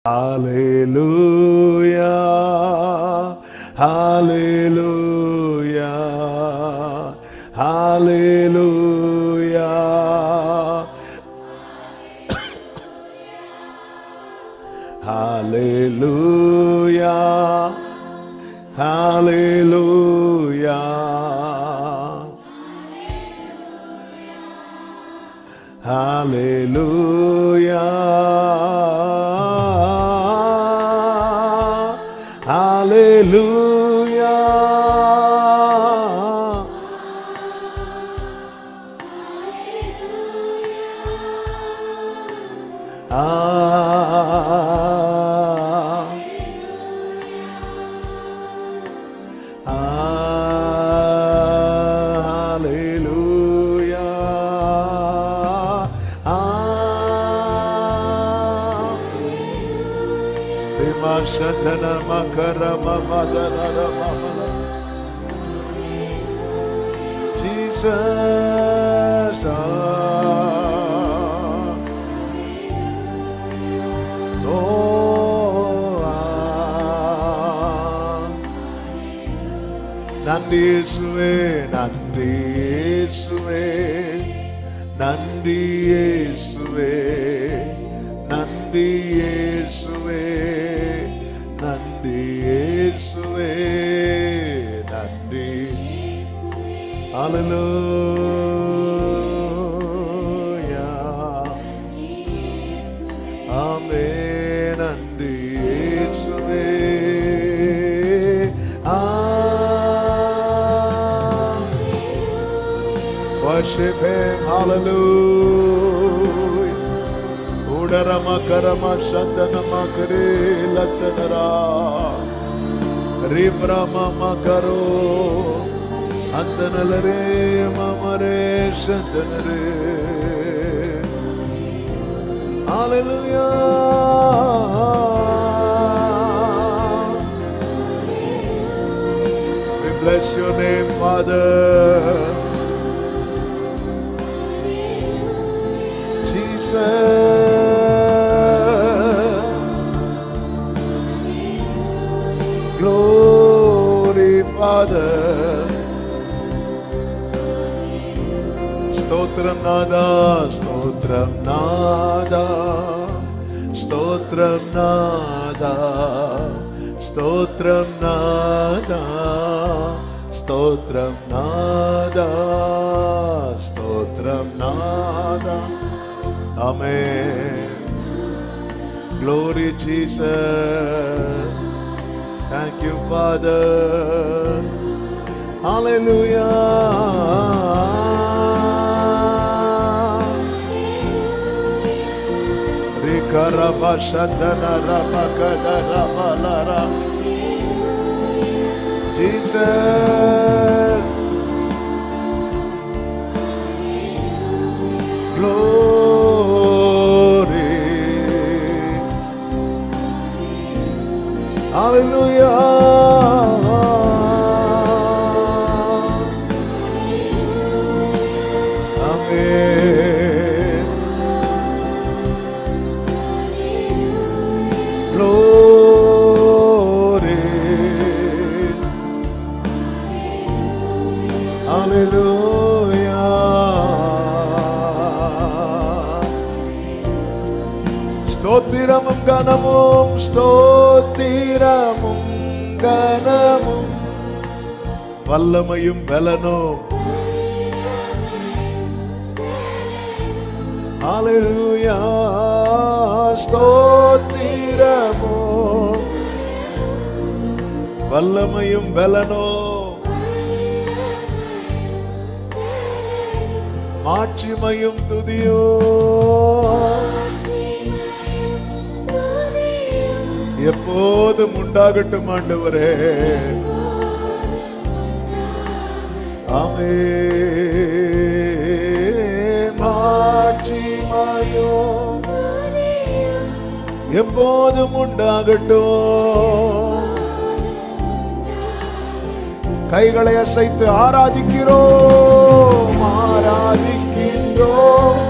Hallelujah, hallelujah, hallelujah, hallelujah, hallelujah, hallelujah, hallelujah. Shatana makarama madana mama. Jesus, நன்றி இயேசுவே, நன்றி இயேசுவே, நன்றி இயேசுவே, நன்றி இயேசுவே, நன்றி இயேசுவே, நன்றி. ஹல்லேலூயா, ஆமென். நன்றி இயேசுவே. Worship Him, hallelujah. Udarama karama shantanama kare latanara, ribrama makaro, antanalare mamare shantanare. Hallelujah. We bless your name, Father. Glory, Father. Stotram Nada, Stotram Nada, Stotram Nada, Stotram Nada, Stotram Nada, Stotram Nada. Amen. Glory Jesus. Thank you, Father. Hallelujah. Rikarabashatana ramakadarabalara. Jesus. Glory. Hallelujah. Amen. Glory. Hallelujah. Stotiramum ganamum, stotiramum ganamum, vallamayum velanum. Hallelujah. Stotiramum vallamayum velanum, மாட்சிமையும் துதியும் எப்போதும் உண்டாகட்டும் ஆண்டவரே. ஆமென். மாட்சிமையும் எப்போதும் உண்டாகட்டும். கைகளை அசைத்து ஆராதிக்கிறோம், ஆராதிக்கின்றோம்.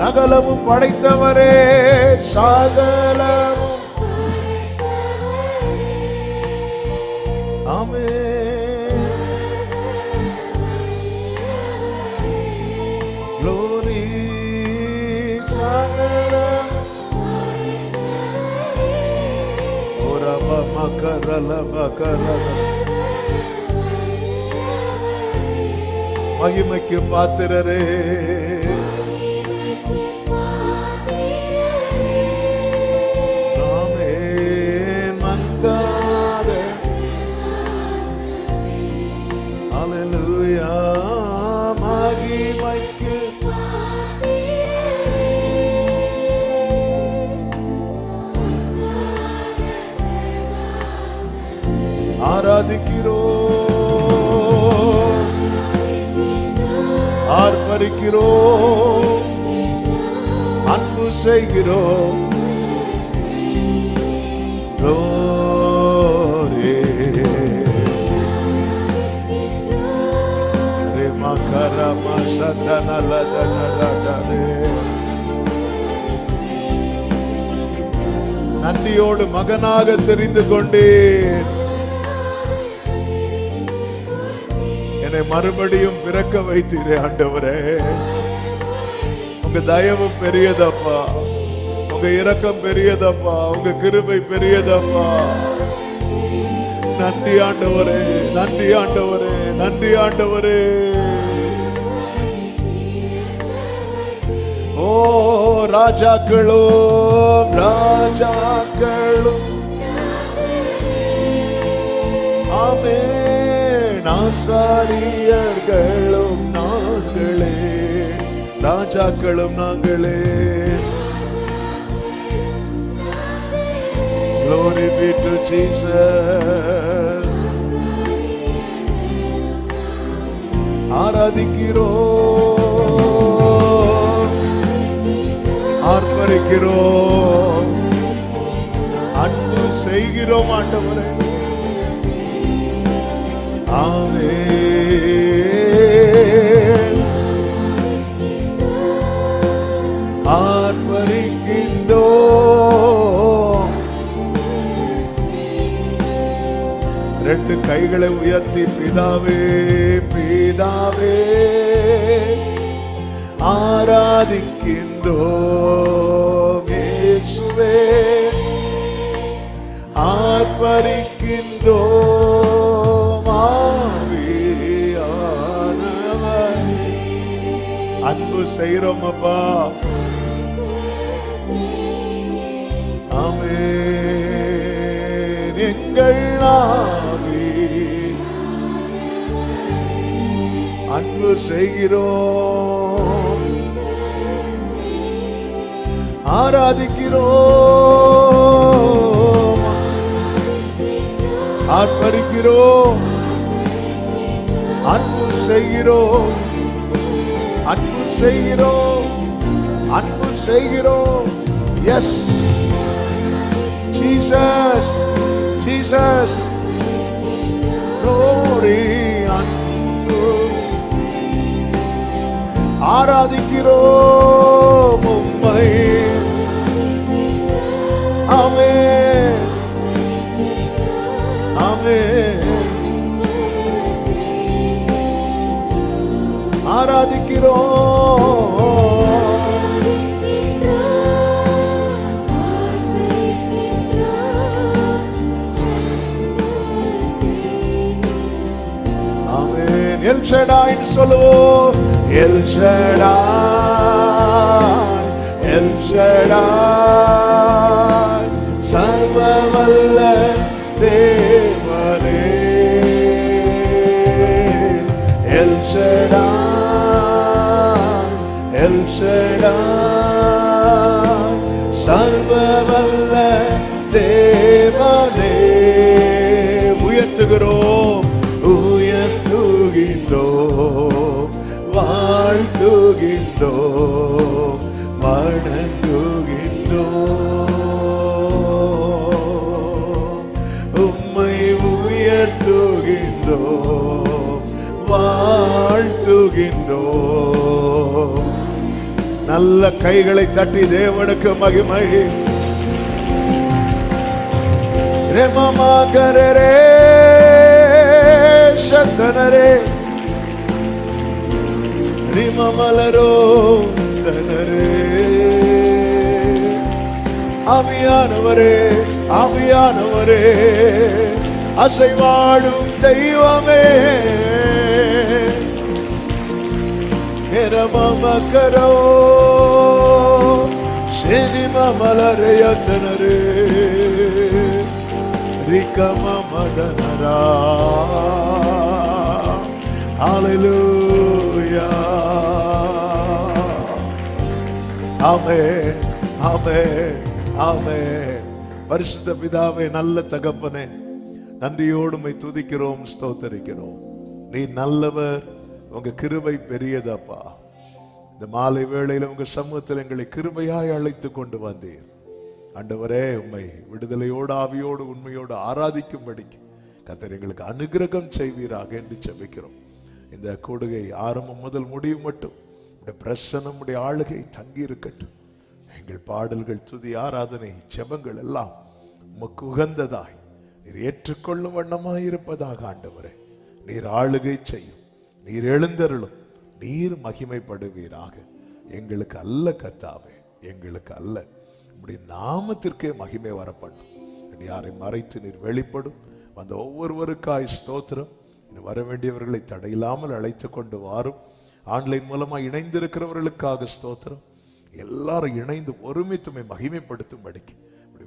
சகலமும் படைத்தவரே, சகலமும். ஆமென். Glory, சகலம். ஓரப மகரல மகரல. மகிமைக்கு பாத்திரரே, ஆமென். மங்காத அல்லேலூயா, மகிமைக்கு ஆராதிக்கிறோம், ஆர்ப்பரிக்கிறோம், அன்பு செய்கிறோம். Glory, Remakarama Shatanaladanadare. நன்றியோடு மகனாக தெரிந்து கொண்டேன், என்னை மறுபடியும் பிறக்க வைத்தீரே ஆண்டவரே. உங்க தயவு பெரியதப்பா, உங்க இரக்கம் பெரியதப்பா, உங்க கிருபை பெரியதப்பா. நன்றி ஆண்டவரே, நன்றி ஆண்டவரே, நன்றி ஆண்டவரே. ஓ ராஜாக்களும் ராஜாக்களும், ஆமென். ஆசாரியர்களும் நாங்களே, ராஜாக்களும் நாங்களே. Glory be to Jesus. ஆராதிக்கிறோம், ஆர்ப்பரிக்கிறோம், அன்பு செய்கிறோம் ஆண்டவரே. ஆமென். ஆர்ப்பரிக்கின்றோம். ரெண்டு கைகளை உயர்த்தி பிதாவே, பிதாவே ஆராதிக்கின்றோம். இயேசுவே ஆர்ப்பரிக்கின்றோம். ஆவியானவரே அன்பு செய்கிறோம் அப்பா. ஆமென். எங்கள் ஆவி அன்பு செய்கிறோம், ஆராதிக்கிறோம், ஆர்ப்பரிக்கிறோம், அன்பு செய்கிறோம், அன்பு செய்கிறோம், அன்பு செய்கிறோம். S Jesus, Jesus. glory, அன்பு ஆராதிக்கிறோம் உம்மை. ஆமென், ஆமென். ஆராதிக்கிறோம், ஆமென். எல் ஷடாய்ன்னு சொல்லுவோம். எல் ஷடாய், எல் ஷடாய், சர்வவல்ல தேவனே. எல் ஷடாய், எல் ஷடாய், சர்வவல்ல தேவனே. உயர்த்துகிறோம், உயர்த்துகின்றோம், வாழ்த்துகின்றோம், வணங்குகின்றோம். உம்மை உயர்த்துகின்றோம், வாழ்த்துகின்றோம். நல்ல கைகளை தட்டி தேவனுக்கு மகிமை. ரெமமாகரே சந்தனரே ரிமமலரோ தனரே. ஆவியானவரே ஆவியானவரே அசைவாழும் தெய்வமே ரமமகரோ சினிமமலரையத்தனரே ரிகமமதனரா. ஹல்லேலூயா. ஆமென் ஆமென் ஆமென். பரிசுத்த பிதாவே, நல்ல தகப்பனே, நன்றியோடு உம்மை துதிக்கிறோம், ஸ்தோத்தரிக்கிறோம். நீ நல்லவர், உங்க கிருபை பெரியதப்பா. இந்த மாலை வேளையில உங்க சமூகத்தில் எங்களை கிருபையாய் அழைத்து கொண்டு வந்தீர். ஆண்டவரே, உம்மை விடுதலையோடு ஆவியோடு உண்மையோடு ஆராதிக்கும்படிக்கு கர்த்தர் எங்களுக்கு அனுகிரகம் செய்வீராக என்று ஜெபிக்கிறோம். இந்த கூடுகை ஆரம்பம் முதல் முடிவு மட்டும் பிரசன்னம் உடைய ஆளுகை தங்கி இருக்கட்டும். எங்கள் பாடல்கள், துதி, ஆராதனை, ஜெபங்கள் எல்லாம் உமக்கு உகந்ததாய் நீர் ஏற்றுக்கொள்ளும் வண்ணமாய் இருப்பதாக ஆண்டவரே நீர் ஆளுகை செய்யும், நீர் எழுந்தருளும், நீர் மகிமைப்படுவீராக. எங்களுக்கு அல்ல கர்த்தாவே, எங்களுக்கு அல்ல, உம்முடைய நாமத்திற்கே மகிமை வரப்படும். யாரை மறைத்து நீர் வெளிப்படும். வந்த ஒவ்வொருவருக்காய் ஸ்தோத்திரம். இன்னும் வர வேண்டியவர்களை தடையில்லாமல் அழைத்து கொண்டு வாரும். ஆன்லைன் மூலமாக இணைந்திருக்கிறவர்களுக்காக ஸ்தோத்திரம். எல்லாரும் இணைந்து ஒருமித்துமை மகிமைப்படுத்தும்படிக்கு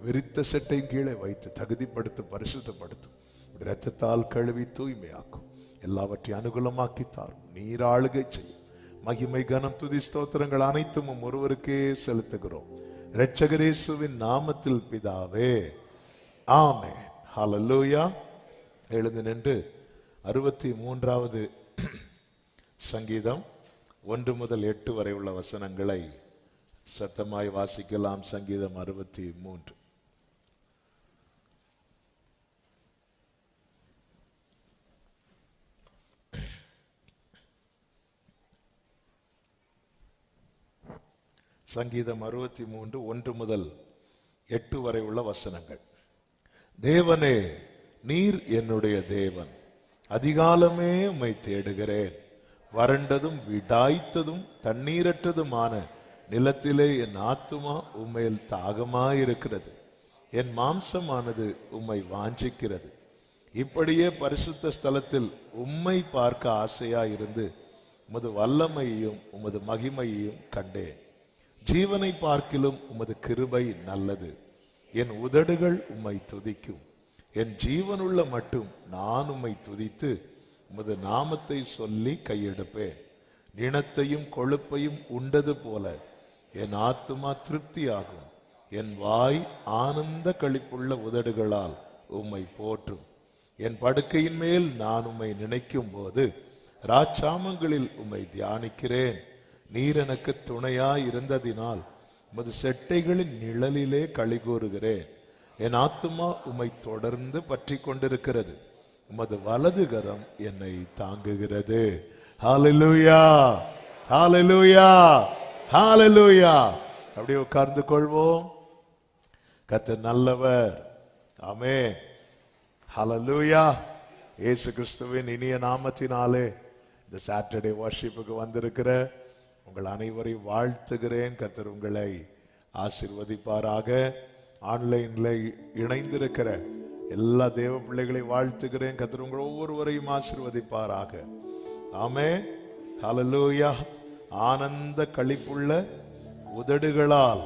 விரித்த செட்டையும் கீழே வைத்து தகுதிப்படுத்தும், பரிசுத்தப்படுத்தும். இரத்தத்தால் கழுவி தூய்மையாக்கும். எல்லாவற்றையும் அனுகூலமாக்கி தாரும். நீர் ஆளுகை செய்யும். மகிமை, கனம், துதி, ஸ்தோத்திரங்கள் அனைத்தும் ஒருவருக்கே செலுத்துகிறோம். இரட்சகர் இயேசுவின் நாமத்தில் பிதாவே, ஆமென். ஹல்லேலூயா. எழுந்து நின்று 63வது சங்கீதம் 1 முதல் 8 வரை உள்ள வசனங்களை சத்தமாய் வாசிக்கலாம். சங்கீதம் 63. சங்கீதம் 63 1 முதல் 8 வரை உள்ள வசனங்கள். தேவனே, நீர் என்னுடைய தேவன். அதிகாலமே உம்மை தேடுகிறேன். வறண்டதும் விடாய்த்ததும் தண்ணீரற்றதுமான நிலத்திலே என் ஆத்துமா உம்மையில் தாகமாயிருக்கிறது. என் மாம்சமானது உம்மை வாஞ்சிக்கிறது. இப்படியே பரிசுத்த ஸ்தலத்தில் உம்மை பார்க்க ஆசையாயிருந்து உமது வல்லமையையும் உமது மகிமையையும் கண்டேன். ஜீவனை பார்க்கிலும் உமது கிருபை நல்லது. என் உதடுகள் உம்மை துதிக்கும். என் ஜீவனுள்ள மட்டும் நான் உம்மை துதித்து உமது நாமத்தை சொல்லி கையெடுப்பேன். நிணத்தையும் கொழுப்பையும் உண்டது போல என் ஆத்துமா திருப்தியாகும். என் வாய் ஆனந்த களிப்புள்ள உதடுகளால் உம்மை போற்றும். என் படுக்கையின் மேல் நான் உம்மை நினைக்கும் போது ராச்சாமங்களில் உம்மை தியானிக்கிறேன். நீர் எனக்கு துணையாய் இருந்ததினால் உமது செட்டைகளின் நிழலிலே களி கூறுகிறேன். என் ஆத்துமா உம்மை தொடர்ந்து பற்றி கொண்டிருக்கிறது. உமது வலது கரம் என்னை தாங்குகிறது. ஹல்லேலூயா, ஹல்லேலூயா, ஹல்லேலூயா. அப்படியே உட்கார்ந்து கொள்வோம். கர்த்தர் நல்லவர். ஆமென். ஹல்லேலூயா. இயேசு கிறிஸ்துவின் இனிய நாமத்தினாலே இந்த சாட்டர்டே வர்ஷிப்புக்கு வந்திருக்கிற உங்கள் அனைவரையும் வாழ்த்துகிறேன். கர்த்தர் உங்களை ஆசீர்வதிப்பாராக. ஆன்லைன்ல இணைந்திருக்கிற எல்லா தேவ பிள்ளைகளையும் வாழ்த்துகிறேன். கர்த்தர் உங்கள் ஒவ்வொருவரையும் ஆசீர்வதிப்பாராக. ஆமென். ஹல்லேலூயா. ஆனந்த களிப்புள்ள உதடுகளால்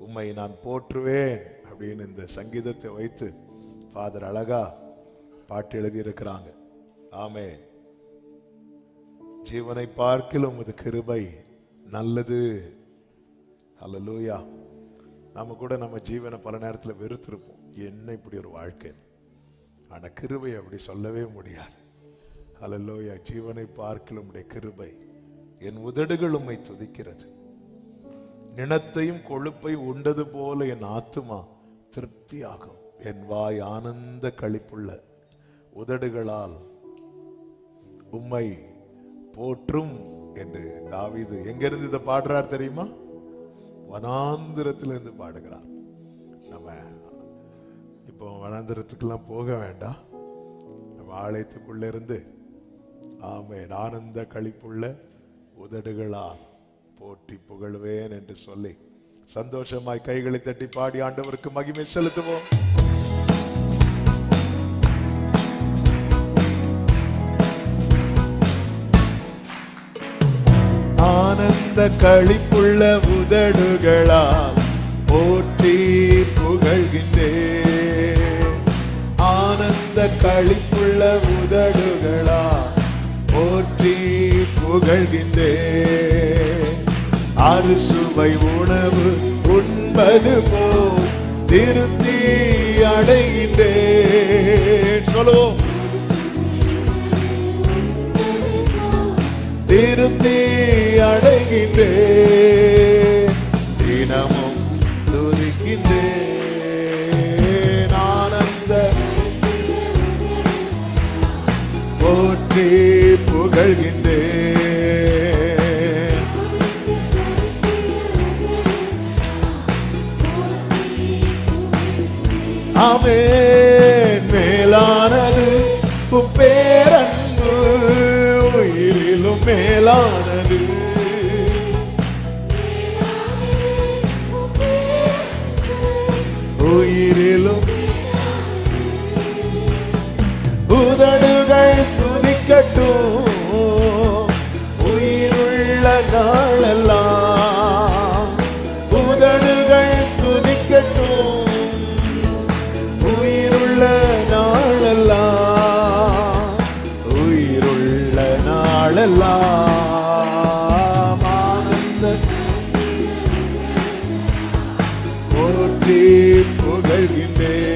உம்மை நான் போற்றுவேன் அப்படின்னு இந்த சங்கீதத்தை வைத்து ஃபாதர் அழகா பாட்டு எழுதி இருக்கிறாங்க. ஆமென். ஜீவனை பார்க்கிலும் உமது கிருபை நல்லது. ஹல்லேலூயா. நாம கூட நம்ம ஜீவனை பல நேரத்தில் வெறுத்திருப்போம். என்ன இப்படி ஒரு வாழ்க்கை. ஆனா கிருபை அப்படி சொல்லவே முடியாது. ஹல்லேலூயா. ஜீவனை பார்க்கிலும் உம்முடைய கிருபை. என் உதடுகள் உம்மை துதிக்கிறது. நிணத்தையும் கொழுப்பை உண்டது போல என் ஆத்துமா திருப்தியாகும். என் வாய் ஆனந்த களிப்புள்ள உதடுகளால் உம்மை போற்றும் என்று தாவீது எங்கிருந்து இதை பாடுறார் தெரியுமா? வனாந்திரத்திலிருந்து பாடுகிறார். நம்ம இப்போ வனாந்திரத்துக்கெல்லாம் போக வேண்டாம், நம்ம ஆலயத்துக்குள்ள இருந்து ஆமென் ஆனந்த களிப்புள்ள உதடுகளால் போற்றி புகழ்வேன் என்று சொல்லி சந்தோஷமாய் கைகளை தட்டி பாடி ஆண்டவருக்கு மகிமை செலுத்துவோம். ஆனந்த களிப்புள்ள உதடுகளால் போற்றி புகழ்கின்றேன். ஆனந்த களிப்புள்ள உதடுகளால் போற்றி புகழ்கின்றேன். அறுசுவை உணவு உண்பது போல் திருப்தி அடைகின்றேன். சொல்லுவோம், திருப்தி அடைகின்றேன். தினமும் துதிக்கின்றேன். ஆனந்த போற்றி புகழ்கின்றேன். ஆமென். மேலானது பேரன்பு, உயிரிலும் மேலானது. உயிரிலும் உதடுகள் துதிக்கட்டும் உயிருள்ள நாளெல்லாம். உதடுகள் துதிக்கட்டும் உயிருள்ள நாளெல்லாம். உயிருள்ள நாளெல்லாம். ஆனந்த போற்றி புகழ்கின்றேன்.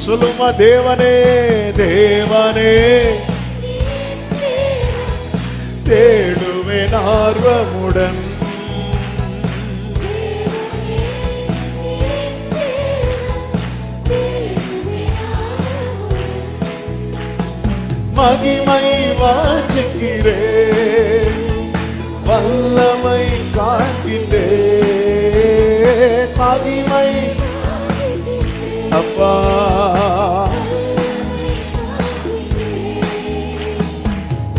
சொல்லுமா, தேவனே தேவனே தேடுவேன் ஆர்வமுடன். மகிமை வாஞ்சிக்கிறேன், வல்லமை காண்கின்றேன். மகிமை அப்பா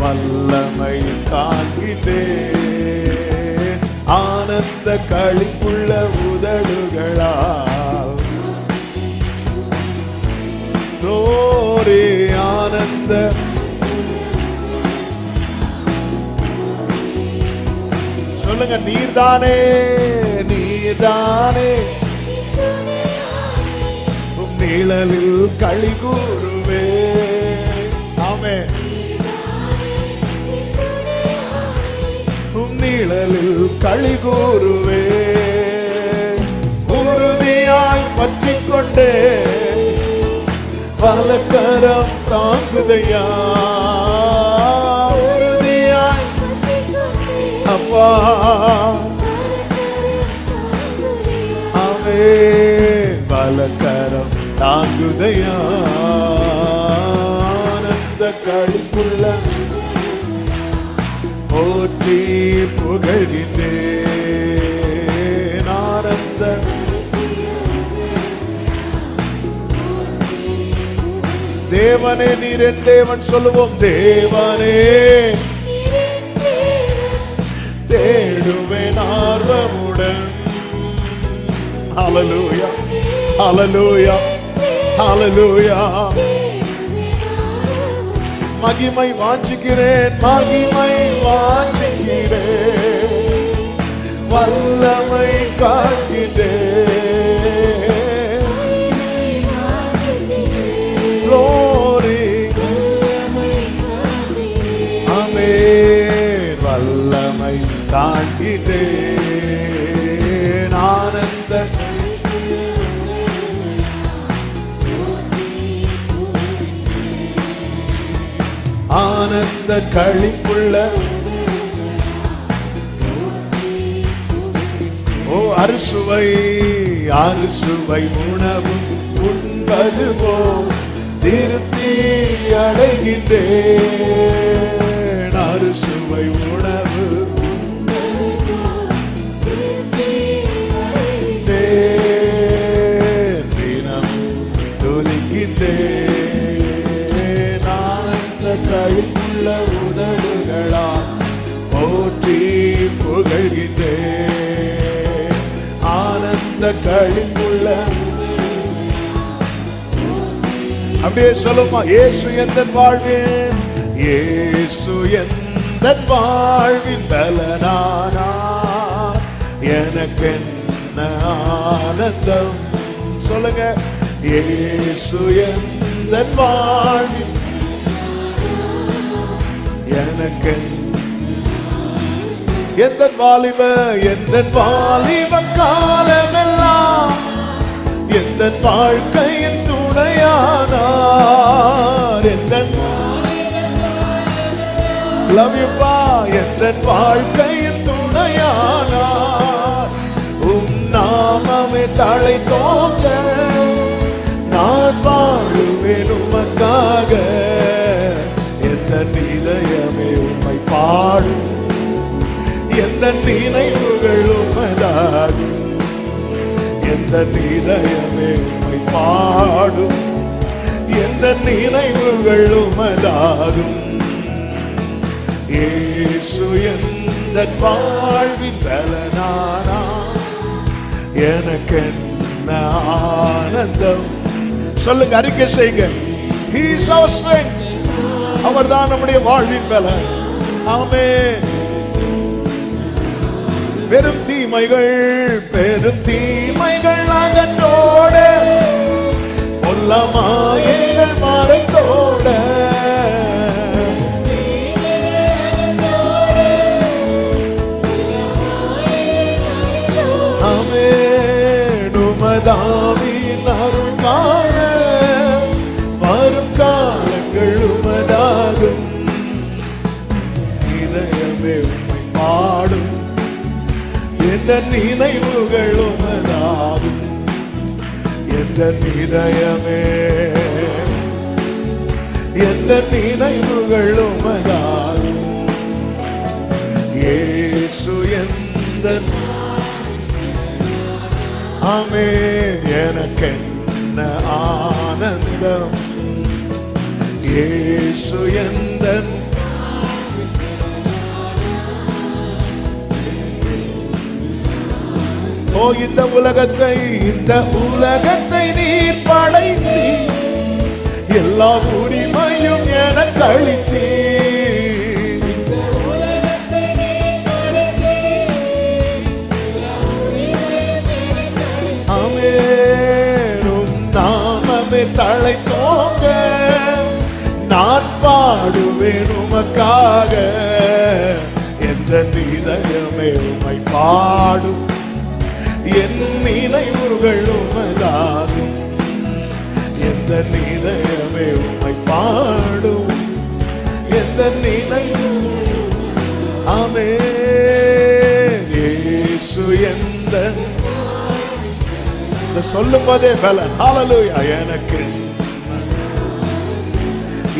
வல்லமை காண்கின்றேன். ஆனந்த களிப்புள்ள உதடுகளால் glory ஆனந்த சொல்லுங்க, நீர்தானே நீர்தானே நிழலில் களி கூறுவே. ஆமென். நிழலில் களி கூறுவே. உறுதியாய் பற்றிக் கொண்டே வலக்கரம் தாங்குதையா. உறுதியாய் அப்பா ஆமென். வலக்கரம் தாங்குதையா. ஆனந்த களிப்புள்ள போற்றி புகழ்கின்றேன். ஆனந்த தேவனே நீர் என் தேவன். சொல்லுவோம், தேவனே தேடுவேன் ஆர்வமுடன். ஹல்லேலூயா ஹல்லேலூயா ஹல்லேலூயா. மகிமை வாஞ்சிக்கிறேன், மகிமை வாஞ்சிக்கிறேன். வல்லமை காண்கின்றேன். glory ஆமென். வல்லமை காண்கின்றேன். ஆனந்த ஆனந்த களிப்புள்ள ஓ அறுசுவை அறுசுவை உணவும் உண்பது போல் திருப்தி அடைகின்றேன். அறுசுவை உணவு தினம் துதிக்கின்றேன். ஆனந்த கைக்குள்ள உதடுகளா போற்றி புகழ்கின்றேன். ஆனந்த கைக்குள்ள அப்படியே சொல்லுமா, இயேசு எந்தன் வாழ்வின், இயேசு எந்தன் வாழ்வின் பலனானார். எனக்கு என்ன ஆனந்தம் சொல்லுங்க. இயேசு எந்தன் வாழ்வின், எனக்கு எந்த வாலிப காலமெல்லாம் எந்த வாழ்க்கையின் துணையானார். எந்த லவ் யூப்பா, எந்த வாழ்க்கையின் துணையானார். நாமமே தலை தோங்க நான் வாழுவேன் உமக்காக. எந்த இதயமே உம்மை பாடும், எந்த நினைவுகள் உமதாகும். எந்த இதயமே உம்மை பாடும், எந்த நினைவுகள் உமதாகும். இயேசு எந்த வாழ்வின் பலனானா, எனக்கு என்ன ஆனந்தம். சொல்லுங்க, அறிக்கை செய்யுங்க. He is our strength. அவர்தான் நம்முடைய வாழ்வின் பலன். ஆமென். பெரும் தீமைகள் அகற்றோட, பொல்ல மாயைகள் மறைத்தோட, ஆமென். உமதாவின் அருள் காண வரும் காலங்கள் உமதாகும். இதயமே உம்மை பாடும், எந்த நினைவுகள் உமதாகும். எந்த இதயமே, எந்த நினைவுகள் உமதாகும். இயேசு எந்த, ஆமென். எனக்கு என்ன ஆனந்தம். இயேசு எந்த, ஓ இந்த உலகத்தை நீர் படைத்தீ, எல்லா உரிமையும் எனக்கு அளித்தீ. ஆமென். நாமமே தலை தோங்க நான் பாடுவேன் உமக்காக. எந்த இதயமே உம்மை பாடும், என் நினைவுகள் உமதாகும். எந்த இதயமே உம்மை பாடும், எந்த நினைவு. ஆமென். இயேசு எந்த, சொல்லும் போதே பலன். ஹல்லேலூயா. எனக்கு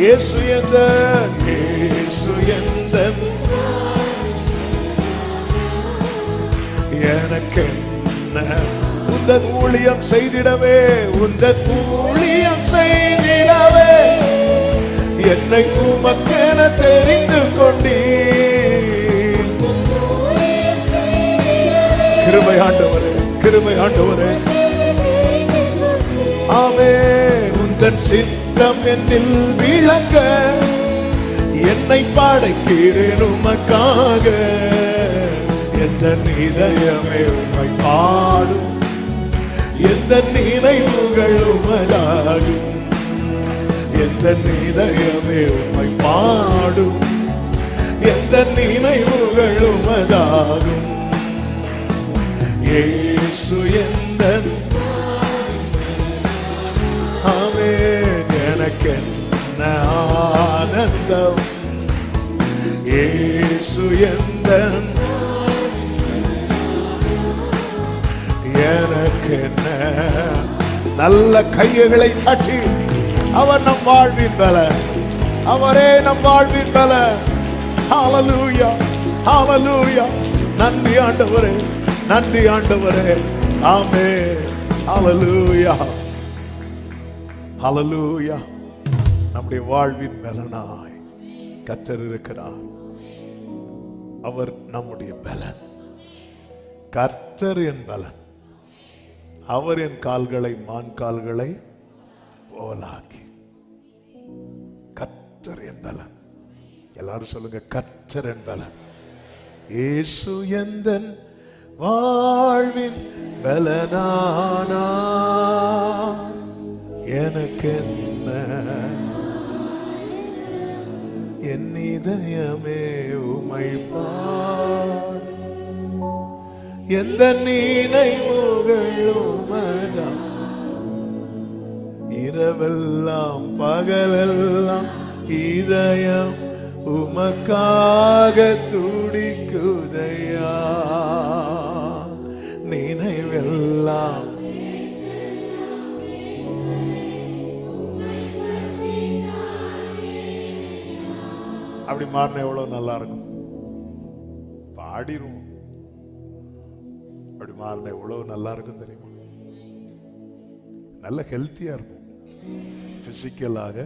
இயேசு எந்த, எனக்கு உந்தன் ஊழியம் செய்திடவே, உந்தன் ஊழியம் செய்திடவே என்னை உமக்கென தெரிந்து கொண்டீர். கிருபை ஆண்டவரே, கிருபை ஆண்டவரே. ஆமென். உந்தன் சித்தம் என்னில் விளங்க என்னை படைக்கிறேன் உமக்காக. எந்த இதயமே உம்மை பாடும், எந்த நினைவுகள் உமதாகும். எந்த இதயமே உம்மை பாடும், எந்த நினைவுகள் உமதாகும். இயேசு எந்த, ஆமென். எனக்கு என்ன ஆனந்தம். இயேசு எந்த, எனக்கு என்ன. நல்ல கைகளை தட்டி அவர் நம் வாழ்வின் பலன், அவரே நம் வாழ்வின் பலன். ஹல்லேலூயா, ஹல்லேலூயா. நன்றி ஆண்டவரே, நன்றி ஆண்டவரே. ஆமென். ஹல்லேலூயா, ஹல்லேலூயா. நம்முடைய வாழ்வின் பலனாய் கர்த்தர் இருக்கிறார். அவர் நம்முடைய பலன். கர்த்தர் என் பலன். அவர் என் கால்களை மான் கால்களை போலாக்கி. கர்த்தர் என் பலன். எல்லாரும் சொல்லுங்க, கர்த்தர் என் பலன். இயேசு எந்தன் வாழ்வின் பலனானா, எனக்கென்ன என் இதயமே உம்மை பார், எந்த நினைவுகள் உமதாம், இரவெல்லாம் பகலெல்லாம் இதயம் உமக்காக துடிக்குதையா, நினைவெல்லாம். அப்படி மாறின எவ்வளவு நல்லா இருக்கும், பாடிரும். அப்படி மாறின எவ்வளவு நல்லா இருக்கும் தெரியுமா? நல்ல ஹெல்த்தியா இருக்கும், பிசிக்கலாக,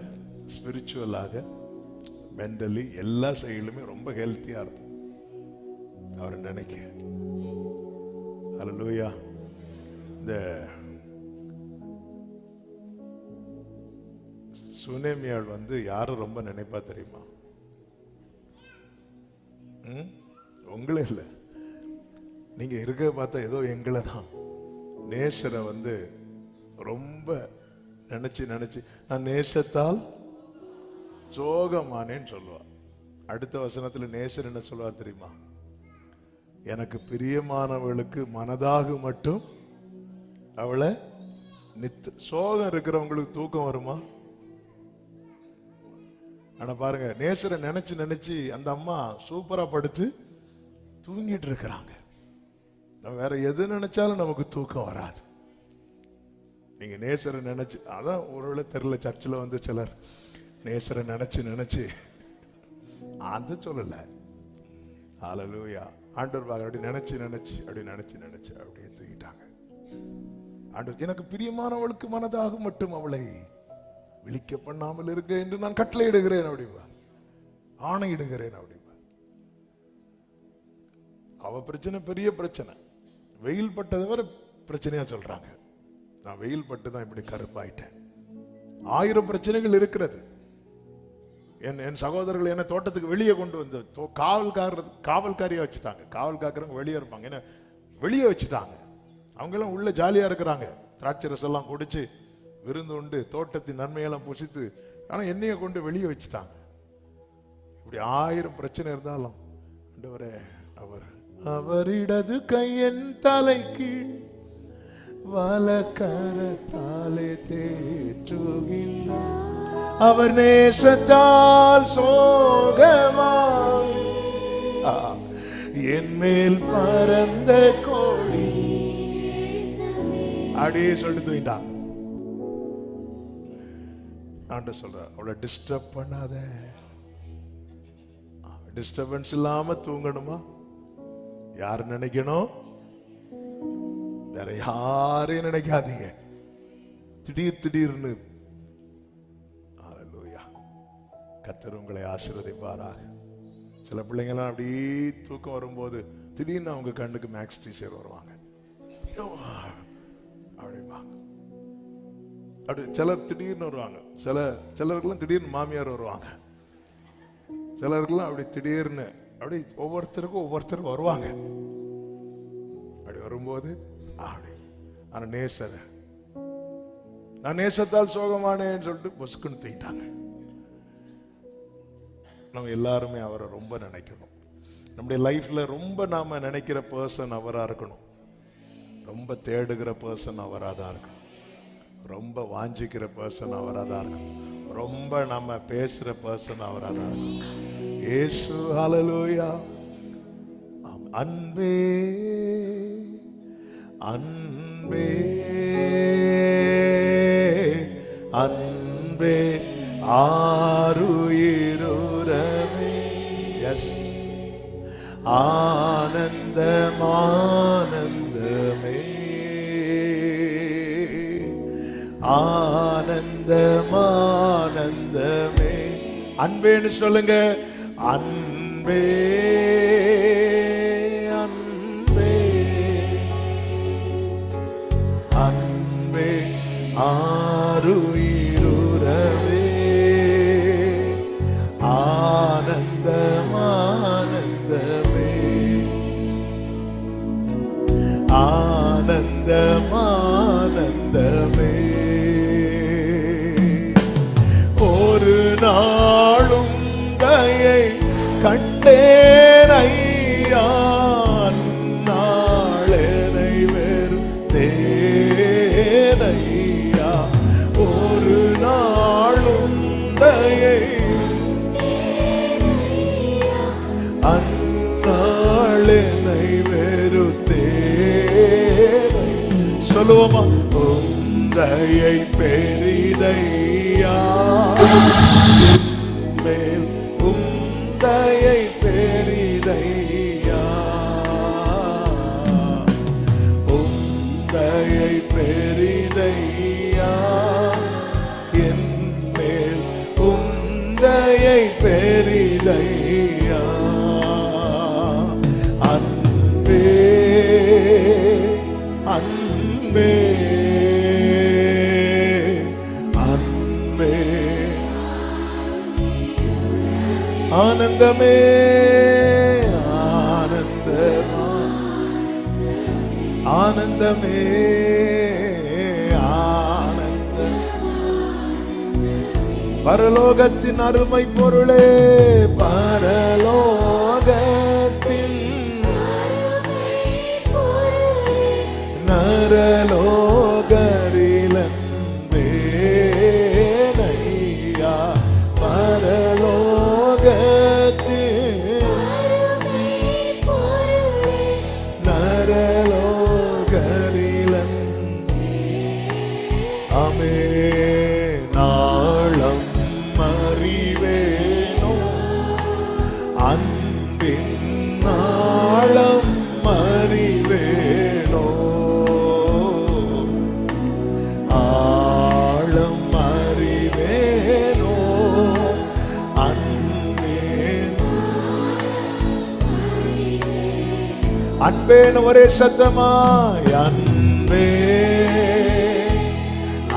ஸ்பிரிச்சுவலாக, மென்டலி எல்லா சைடுலுமே ரொம்ப ஹெல்த்தியா இருக்கும் அவரை நினைக்க. ஹல்லேலூயா. இந்த சுனேமியாள் யாரும் ரொம்ப நினைப்பா தெரியுமா? உங்களே இல்லை, நீங்க இருக்க பார்த்தா ஏதோ எங்களை தான். நேசரை ரொம்ப நினைச்சு நினைச்சு நான் நேசத்தால் சோகமானேன்னு சொல்லுவா. அடுத்த வசனத்துல நேசர் என்ன சொல்லுவார் தெரியுமா? எனக்கு பிரியமானவளுக்கு மனதாக மட்டும் அவளை சோகம் இருக்கிறவங்களுக்கு தூக்கம் வருமா? ஆனா பாருங்க, நேசரை நினைச்சு நினைச்சு அந்த அம்மா சூப்பரா படுத்து தூங்கிட்டு இருக்கிறாங்க. வேற எது நினைச்சாலும் நமக்கு தூக்கம் வராது. நீங்க நேசரை நினைச்சு, அதான் ஒருவேளை தெரியல, சர்ச்சில் சிலர் நேசரை நினைச்சு நினைச்சு அது சொல்லல. ஹல்லேலூயா. ஆண்டவர் அப்படி நினைச்சு நினைச்சு அப்படி நினைச்சு நினைச்சு அப்படியே தூங்கிட்டாங்க. ஆண்டவர் எனக்கு பிரியமானவளுக்கு மனதாக மட்டும் அவளை விழிக்க பண்ணாமல் இருக்க என்று நான் கட்டளையிடுகிறேன் அப்படிம்பா, ஆணையிடுகிறேன் அப்படிம்பா. அவ பிரச்சனை பெரிய பிரச்சனை, வெயில் பட்டதை வர பிரச்சனையா சொல்றாங்க. நான் வெயில் பட்டு தான் இப்படி கருப்பாயிட்டேன். 1000 பிரச்சனைகள் இருக்கிறது. என் சகோதரர்கள் என்ன தோட்டத்துக்கு வெளியே கொண்டு வந்து காவல்காரியா வச்சுட்டாங்க. காவல் காக்கிறவங்க வெளியே இருப்பாங்க, என்ன வெளியே வச்சுட்டாங்க. அவங்க எல்லாம் உள்ள ஜாலியா இருக்கிறாங்க, திராட்சை ரசம் எல்லாம் குடிச்சு விருந்து உண்டு, தோட்டத்தின் நன்மையெல்லாம் புசித்து. ஆனா என்னைய கொண்டு வெளியே வச்சுட்டாங்க. இப்படி 1000 பிரச்சனை இருந்தாலும் ஆண்டவரே, அவரிடது கையின் தலைக்கு வலக்கரத்தாலே தேற்றுகின்றார், அவர் நேசத்தால் சோகமாய் என் மேல் பறந்த கோடி அப்படியே சொல்லிட்டு தூங்கிட்டாங்க. ஆண்டவர் சொல்றார், அவளை டிஸ்டர்ப் பண்ணாத. டிஸ்டர்பன்ஸ் இல்லாம தூங்கணுமா? யாரு நினைக்கணும்? வேற யாரையும் நினைக்காதீங்க. திடீர் திடீர்னு. ஹல்லேலூயா. கர்த்தர் உங்களை ஆசீர்வதிப்பாராக. சில பிள்ளைங்கலாம் அப்படி தூக்கம் வரும்போது திடீர்னு அவங்க கண்ணுக்கு மேக்ஸ் டீச்சர் வருவாங்க, அப்படிம்பாங்க. அப்படி சிலர் திடீர்னு வருவாங்க. சிலருக்கெல்லாம் திடீர்னு மாமியார் வருவாங்க. சிலருக்கெல்லாம் அப்படி திடீர்னு அப்படி ஒவ்வொருத்தருக்கும் வருவாங்க. அப்படி வரும்போது அப்படி ஆனா நேசர், நான் நேசத்தால் சோகமானேன்னு சொல்லிட்டு பொசுக்குன்னு தூங்கிட்டாங்க. நம்ம எல்லாருமே அவரை ரொம்ப நினைக்கணும். நம்முடைய லைஃப்ல ரொம்ப நாம நினைக்கிற பர்சன் அவரா இருக்கணும். ரொம்ப தேடுகிற பர்சன் அவரா தான் இருக்கணும். ரொம்ப வாஞ்சிக்கிற பர்சன் அவரா தான் இருக்கணும். ரொம்ப நம்ம பேசுற பர்சன் அவரா தான் இருக்கணும். இயேசு. ஹல்லேலூயா. அன்பே அன்பே அன்பே ஆருயிருரவே. எஸ், ஆனந்தம் ஆனந்தமே, ஆனந்தம் ஆனந்தமே. அன்பேன்னு சொல்லுங்க. அன்பே அன்பே அன்பே ஆருயிருரவே, ஆனந்தம் ஆனந்தமே, ஆனந்தம் ஆனந்தமே. ஒரு நாளும் தயை கண்டேன் ஐயா, நாளனை வெறுத்தேன் ஐயா. ஒரு நாளும் தயை அந்நாளனை வெறுத்தேன். சொல்லுவோமா? உந்தையை பெரிதையா, மேல் உந்தையை பெரிதையா, உந்தையை பெரிதையா, என் மேல் உந்தையை பெரிதையா. அன்பே அன்பே அன்பே, ஆனந்தமே ஆனந்தமா, ஆனந்தமே ஆனந்தம். பரலோகத்தின் அருமை பொருளே, பரலோகத்தின் நரலோகரிலன்பேனையா, பரலோகத்தின் நரலோகரிலன். ஆமே, நாளம் அறிவேனோ, அன்பின் நாளம் அறிவேனோ, ஆழம் அறிவேனோ, அன்பேன். அன்பேன் ஒரே சத்தமாய், அன்பே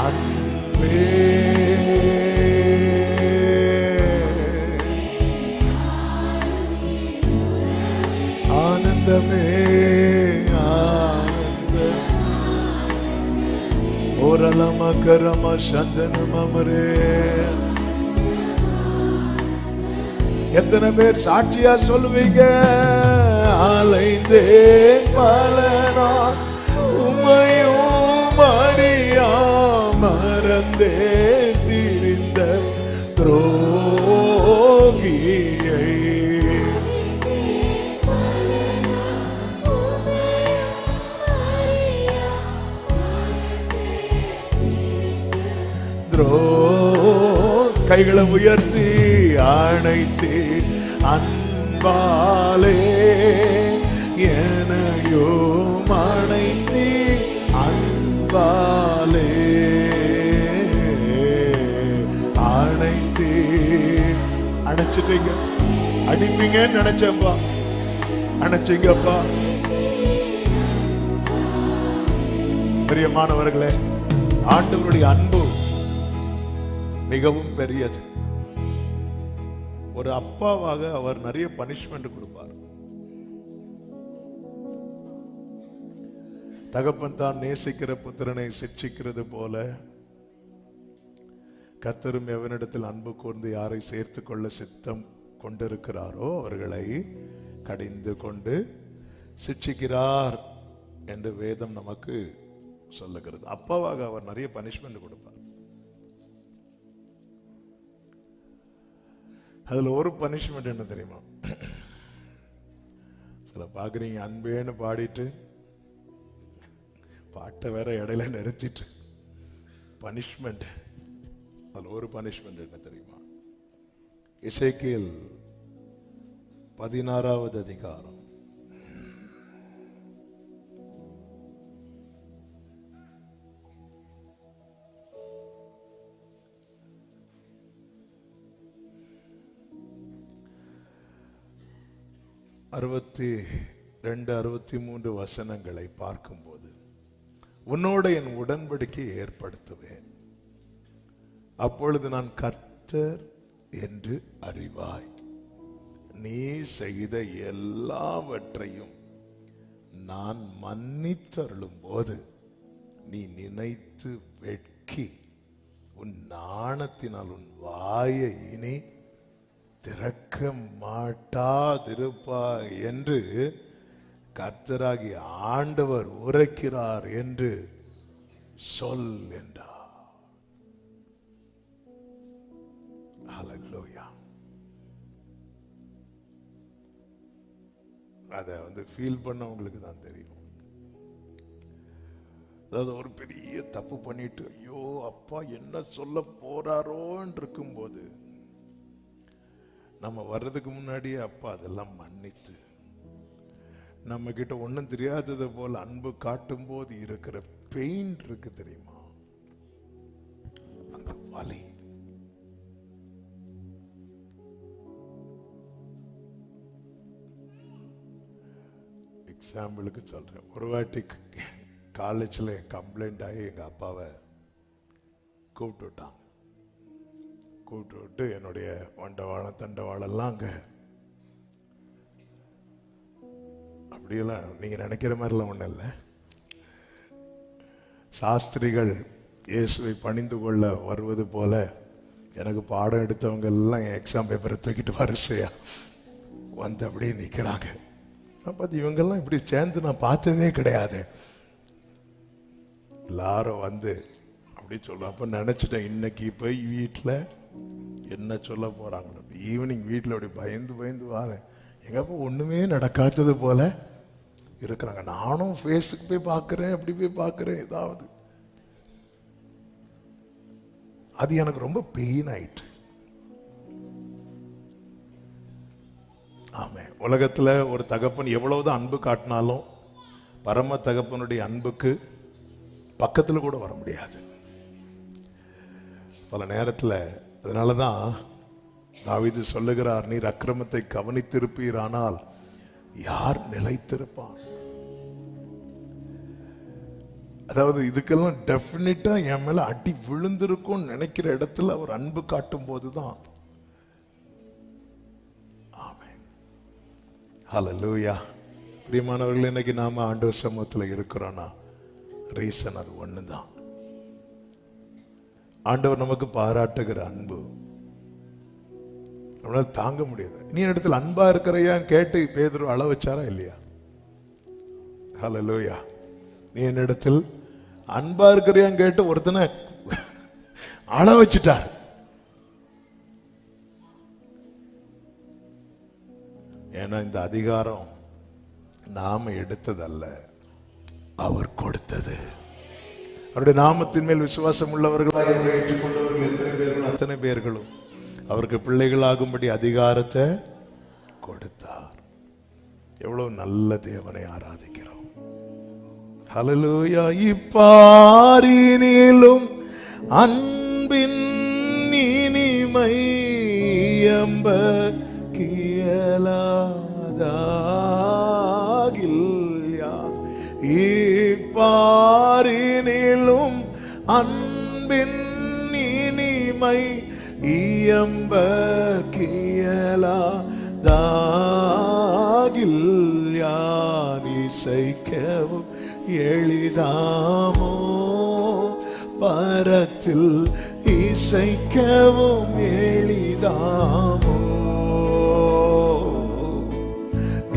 அன்பே, ஆனந்தமே ஆனந்தம். ஓரலம கரம சந்தனம் அமரே. எத்தனை பேர் சாட்சியா சொல்லுவீங்க? அலைந்தேன் பல நாள் உம்மையும் அறியா, மறந்தே திரிந்த துரோகியை. கைகளை உயர்த்தி அணைத்து அன்பாலே எனையும் அணைத்து அன்பாலே அணைத்து. அணைச்சிட்டீங்க, அடிப்பீங்கன்னு நினைச்சப்பா, அணைச்சிங்கப்பா. பிரியமானவர்களே, ஆண்டவருடைய அன்பு மிகவும் பெரியது. ஒரு அப்பாவாக அவர் நிறைய பனிஷ்மெண்ட் கொடுப்பார். தகப்பன் தான் நேசிக்கிற புத்திரனை சிட்சிக்கிறது போல கர்த்தரும் எவனிடத்தில் அன்பு கூர்ந்து யாரை சேர்த்து கொள்ள சித்தம் கொண்டிருக்கிறாரோ அவர்களை கடிந்து கொண்டு சிட்சிக்கிறார் என்று வேதம் நமக்கு சொல்லுகிறது. அப்பாவாக அவர் நிறைய பனிஷ்மெண்ட் கொடுப்பார். அதுல ஒரு பனிஷ்மெண்ட் என்ன தெரியுமா? சில பாக்குறீங்க, அன்பேன்னு பாடிட்டு பாட்டை வேற இடையில நிறுத்திட்டு பனிஷ்மெண்ட் அதுல ஒரு பனிஷ்மெண்ட் என்ன தெரியுமா? எசேக்கியேல் 16வது அதிகாரம் 62, 63 வசனங்களை பார்க்கும்போது, உன்னோட என் உடன்படிக்கை ஏற்படுத்துவேன், அப்பொழுது நான் கர்த்தர் என்று அறிவாய், நீ செய்த எல்லாவற்றையும் நான் மன்னித்தருளும் போது நீ நினைத்து வெட்கி உன் நாணத்தினால் உன் வாயை இனி திறக்க மாட்டாதிருப்பாய் என்று கர்த்தராகிய ஆண்டவர் உரைக்கிறார் என்று சொல் என்றார். ஹல்லேலூயா. அதை ஃபீல் பண்ணவங்களுக்கு தான் தெரியும். அதாவது ஒரு பெரிய தப்பு பண்ணிட்டு ஐயோ அப்பா என்ன சொல்ல போறாரோன்னு இருக்கும்போது நம்ம வர்றதுக்கு முன்னாடியே அப்பா அதெல்லாம் மன்னித்து நம்ம கிட்ட ஒன்றும் தெரியாதது போல அன்பு காட்டும் போது இருக்கிற பெயின் இருக்கு தெரியுமா, அந்த வலி. எக்ஸாம்பிளுக்கு சொல்றேன், ஒரு வாட்டி காலேஜில் கம்ப்ளைண்ட் ஆகி எங்கள் அப்பாவை கூப்பிட்டு விட்டாங்க. கூப்பிட்டு விட்டு என்னுடைய வண்டவாளம் தண்டவாளெல்லாம் அங்கே அப்படியெல்லாம் நீங்கள் நினைக்கிற மாதிரிலாம் ஒன்றும் இல்லை. சாஸ்திரிகள் இயேசுவை பணிந்து கொள்ள வருவது போல எனக்கு பாடம் எடுத்தவங்க எல்லாம் என் எக்ஸாம் பேப்பரை தூக்கிட்டு வரிசையா வந்து அப்படியே நிற்கிறாங்க. நான் பார்த்து இவங்கெல்லாம் இப்படி சேர்ந்து நான் பார்த்ததே கிடையாது. எல்லாரும் வந்து அப்படி சொல்ல, அப்போ நினச்சிட்டேன் இன்னைக்கு போய் வீட்டில் என்ன சொல்ல போகிறாங்க. ஈவினிங் வீட்டில் அப்படி பயந்து பயந்து வாரேன், எங்கப்போ ஒன்றுமே நடக்காதது போல இருக்கிறாங்க. நானும் ஃபேஸுக்கு போய் பார்க்குறேன், அப்படி போய் பார்க்குறேன், ஏதாவது அது எனக்கு ரொம்ப பெயின் ஆயிட்டு. ஆமே, உலகத்தில் ஒரு தகப்பன் எவ்வளவுதான் அன்பு காட்டினாலும் பரம தகப்பனுடைய அன்புக்கு பக்கத்தில் கூட வர முடியாது பல நேரத்தில். அதனால தான் தாவீது சொல்லுகிறார், நீர் அக்கிரமத்தை கவனித்திருப்பீர், ஆனால் யார் நிலைத்திருப்பான்? அதாவது இதுக்கெல்லாம் டெஃபினட்டா என் மேல அடி விழுந்திருக்கும் நினைக்கிற இடத்துல அவர் அன்பு காட்டும் போதுதான். ஆமென், ஹல்லேலூயா. பிரியமானவர்கள், இன்னைக்கு நாம ஆண்டவர் சமூகத்தில் இருக்கிறோம்னா ரீசன் அது ஒண்ணுதான். ஆண்டவர் நமக்கு பாராட்டுகிற அன்பு நம்மளால தாங்க முடியாது. நீ இடத்துல அன்பா இருக்கிறையா கேட்டு பேதுரு அள வச்சாரா இல்லையா? ஹல்லேலூயா. நீ என்னிடத்தில் அன்பா இருக்கிறியான்னு கேட்டு ஒருத்தனை அள வச்சுட்டார். ஏன்னா இந்த அதிகாரம் நாம எடுத்ததல்ல, அவர் கொடுத்தது. அவருடைய நாமத்தின் மேல் விசுவாசம் உள்ளவர்களாக ஏற்றுக்கொண்டவர்கள் எத்தனை பேர்களும் அத்தனை பேர்களும் அவருக்கு பிள்ளைகளாகும்படி அதிகாரத்தை கொடுத்தார். எவ்வளவு நல்ல தேவனை ஆராதிக்கிறோம். ஹல்லேலூயா. இப்பாரினிலும் அன்பின் இனிமை எம்ப கியலாதாகில்யா. இப்பாரினிலும் அன்பின் இனிமை இயம்ப கியலாதாகில்யான். இசைக்கவும் எளிதாமோ பரத்தில், இசைக்கவும் எளிதாமோ,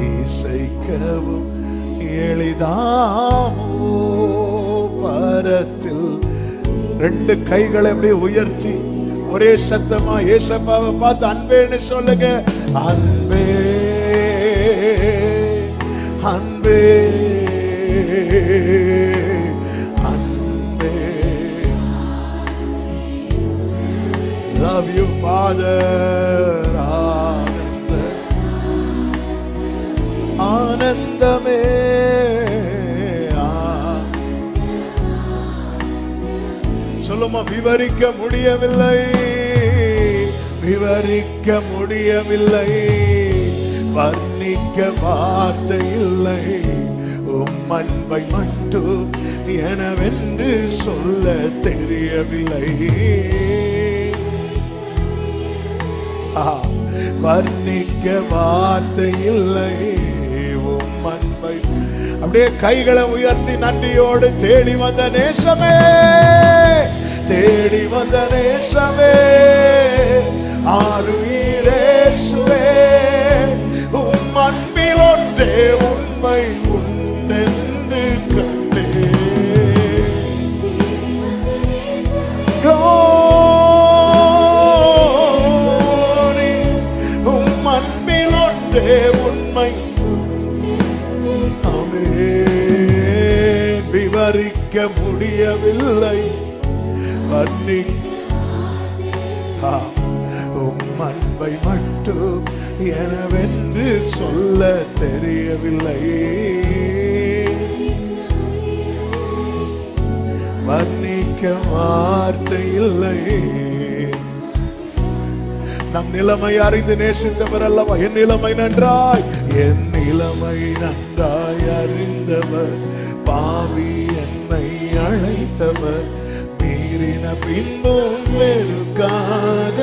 இசைக்கவும் எளிதாமோ பரத்தில். ரெண்டு கைகளை அப்படியே உயர்த்தி ஒரே சத்தமா ஏசப்பாவை பார்த்து அன்பேன்னு சொல்லுங்க. அன்பே அன்பே அன்பே. love you, Father. ஆனந்தமே சொல்லுமா. விவரிக்க முடியவில்லை, விவரிக்க முடியவில்லை, வர்ணிக்க வார்த்தை இல்லை. உம் அன்பை மட்டும் எனவென்று சொல்ல தெரியவில்லை. வர்ணிக்க வார்த்தை இல்லை. உம் அன்பை அப்படியே கைகளை உயர்த்தி நன்றியோடு தேடி வந்த நேசமே, தேடி வந்த நேசமே, ஆருயிரேசுவே, உம் அன்பில் ஒன்றே உண்மை உண்டென்று கண்டே. Glory, உம் அன்பில் ஒன்றே உண்மை. ஆமென். விவரிக்க முடியவில்லை, உம் அன்பை மட்டும் எனவென்று சொல்ல தெரியவில்லை. வர்ணிக்க வார்த்தை இல்லை. நம் நிலைமை அறிந்து நேசித்தவர் அல்லவா. என் நிலைமை நன்றாய், என் நிலைமை நன்றாய் அறிந்தவர், பாவி என்னை அழைத்தவர், மீறின பின்பும் வெறுக்காதவர்.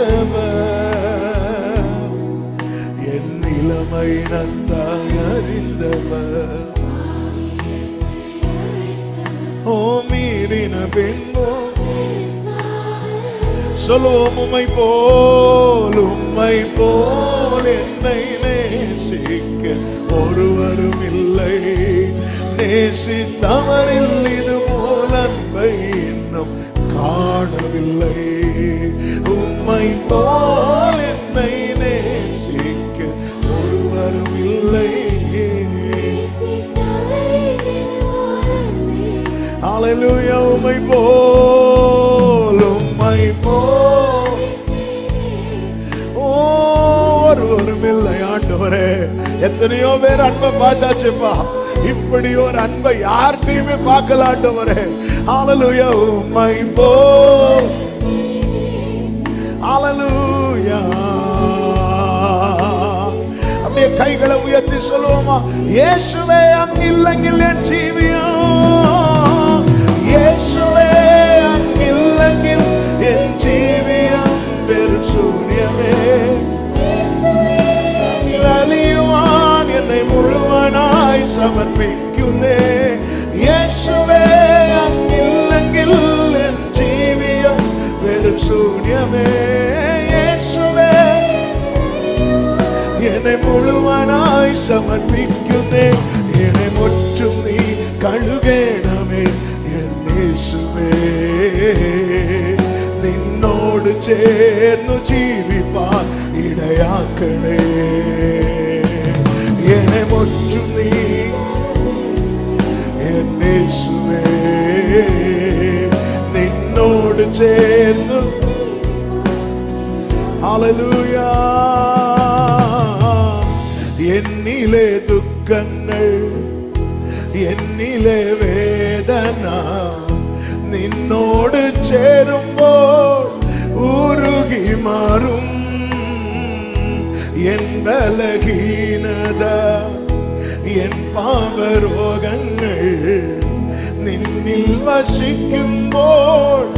என் நிலைமை நன்றாய் அறிந்தவர், ஓ மீறின பின்பும். சொல்லுவோம், உம்மை போல் என்னை நேசிக்க ஒருவரும் இல்லை. நேசித்தவரில் இது போல் அன்பை இன்னும் காணவில்லை. உம்மை போல் என்னை நேசிக்க ஒருவரும் இல்லை. ஹல்லேலூயா. உம்மை போல் ஒருவரும் இல்லை ஆண்டவரே. எத்தனையோ பேர் அன்பை பார்த்தாச்சுப்பா, இப்படி ஒரு அன்பை யார்கிட்டயுமே பார்க்கல ஆண்டவரே. ஹல்லேலூயா. உம்மை போல், ஹல்லேலூயா. அப்படியே கைகளை உயர்த்தி சொல்லுவோமா. இயேசுவே அங்கில்லெங்கில் என் ஜீவியம், இயேசுவே அங்கில்லெங்கில் என் ஜீவியம் வெறும் சூரியமே. அழியுவான் என்னை முழுவனாய் சமர்ப்பிக்குந்தே. இயேசுவே அங்கில்லெங்கில் என் ஜீவியம் வெறும் சூரியமே. இயேசுவே என்னை முழுவனாய் சமர்ப்பிக்குந்தே. என்னை முற்றும் நீ கழுகேனமே என் இயேசுவே. நின்னோடு சேர்ந்து ஜீவிப்பார் இடையாக்களே. என்னை முற்றும் நீ என் இயேசுவே. நின்னோடு சேர்ந்து. ஹல்லேலூயா. என்னிலே துக்கங்கள், என்னிலே வேதனா, நின்னோடு சேரும்போது உருகி மாறும். என் பலகீனதா, என் பாவரோகங்கள் நின்னில் வசிக்கும்போது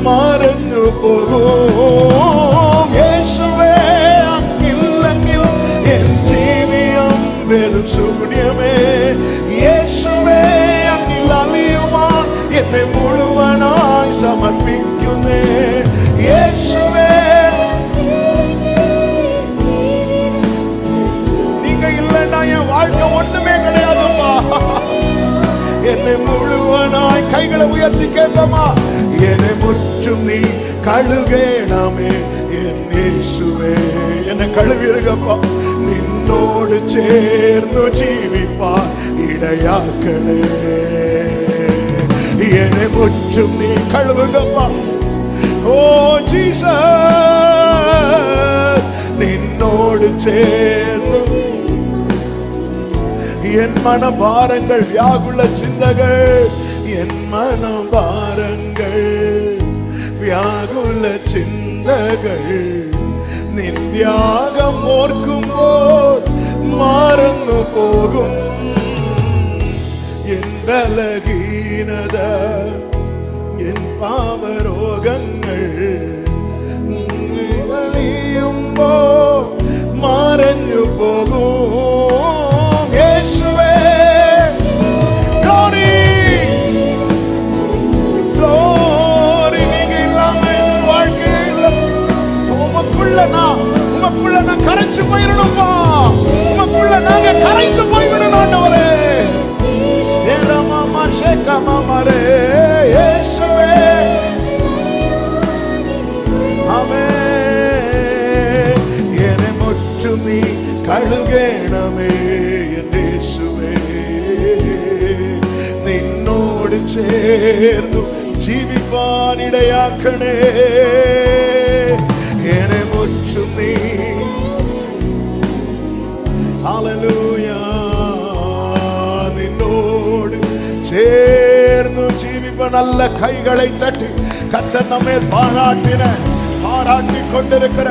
மறந்து போகும். இயேசுவே அங்கில்லெங்கில் என் ஜீவியம் வெறும் சூரியமே. இயேசுவே அங்கில் அழியுவான் என்னை முழுவனாய் சமர்ப்பிக்குமே. இயேசுவே நீங்க இல்லைன்னா என் வாழ்க்கை ஒண்ணுமே கிடையாதுப்பா. என்னை முழுவனாய் கைகளை உயர்த்தி கேட்போமா. என்னை முற்றும் நீ கழுகேனமே என் இயேசுவே. என்னை கழுவி இருக்கப்பா. நின்னோடு சேர்ந்து ஜீவிப்பார் இடையாக்களே. என்னை முற்றும் நீ கழுவுங்கப்பா. ஓ ஜீசஸ். சேர்ந்து என் மனபாரங்கள் வியாகுல சிந்தகள், என் மனபாரங்கள் வியாகுல சிந்தகள் நின் தியாகம் ஓர்க்கும் போல் மறந்து போகும். என் பலகீனத என் பாவரோகங்கள் மறைஞ்சு போகும். இயேசுவே glory glory, நீங்க இல்லாம என் வாழ்க்கையில உமக்குள்ள நான் கரைச்சு போயிடணும்பா. உமக்குள்ள நாங்க கரைந்து போய்விடணும் ஆண்டவரே. ஏரமாமா ஷேகமாமரே இயேசுவே ஆமென். என்னை முற்றும் நீ கழுகேணமே என் இயேசுவே. நின்னோடு சேர்ந்து ஜீவிப்பான் இடையாக்கணே. என்னை முற்றும் நீ ஹல்லேலூயா நின்னோடு சேர்ந்து ஜீவிப்ப. நல்ல கைகளை தட்டி கர்த்தர் நம்மை பாராட்டி கொண்டிருக்கிற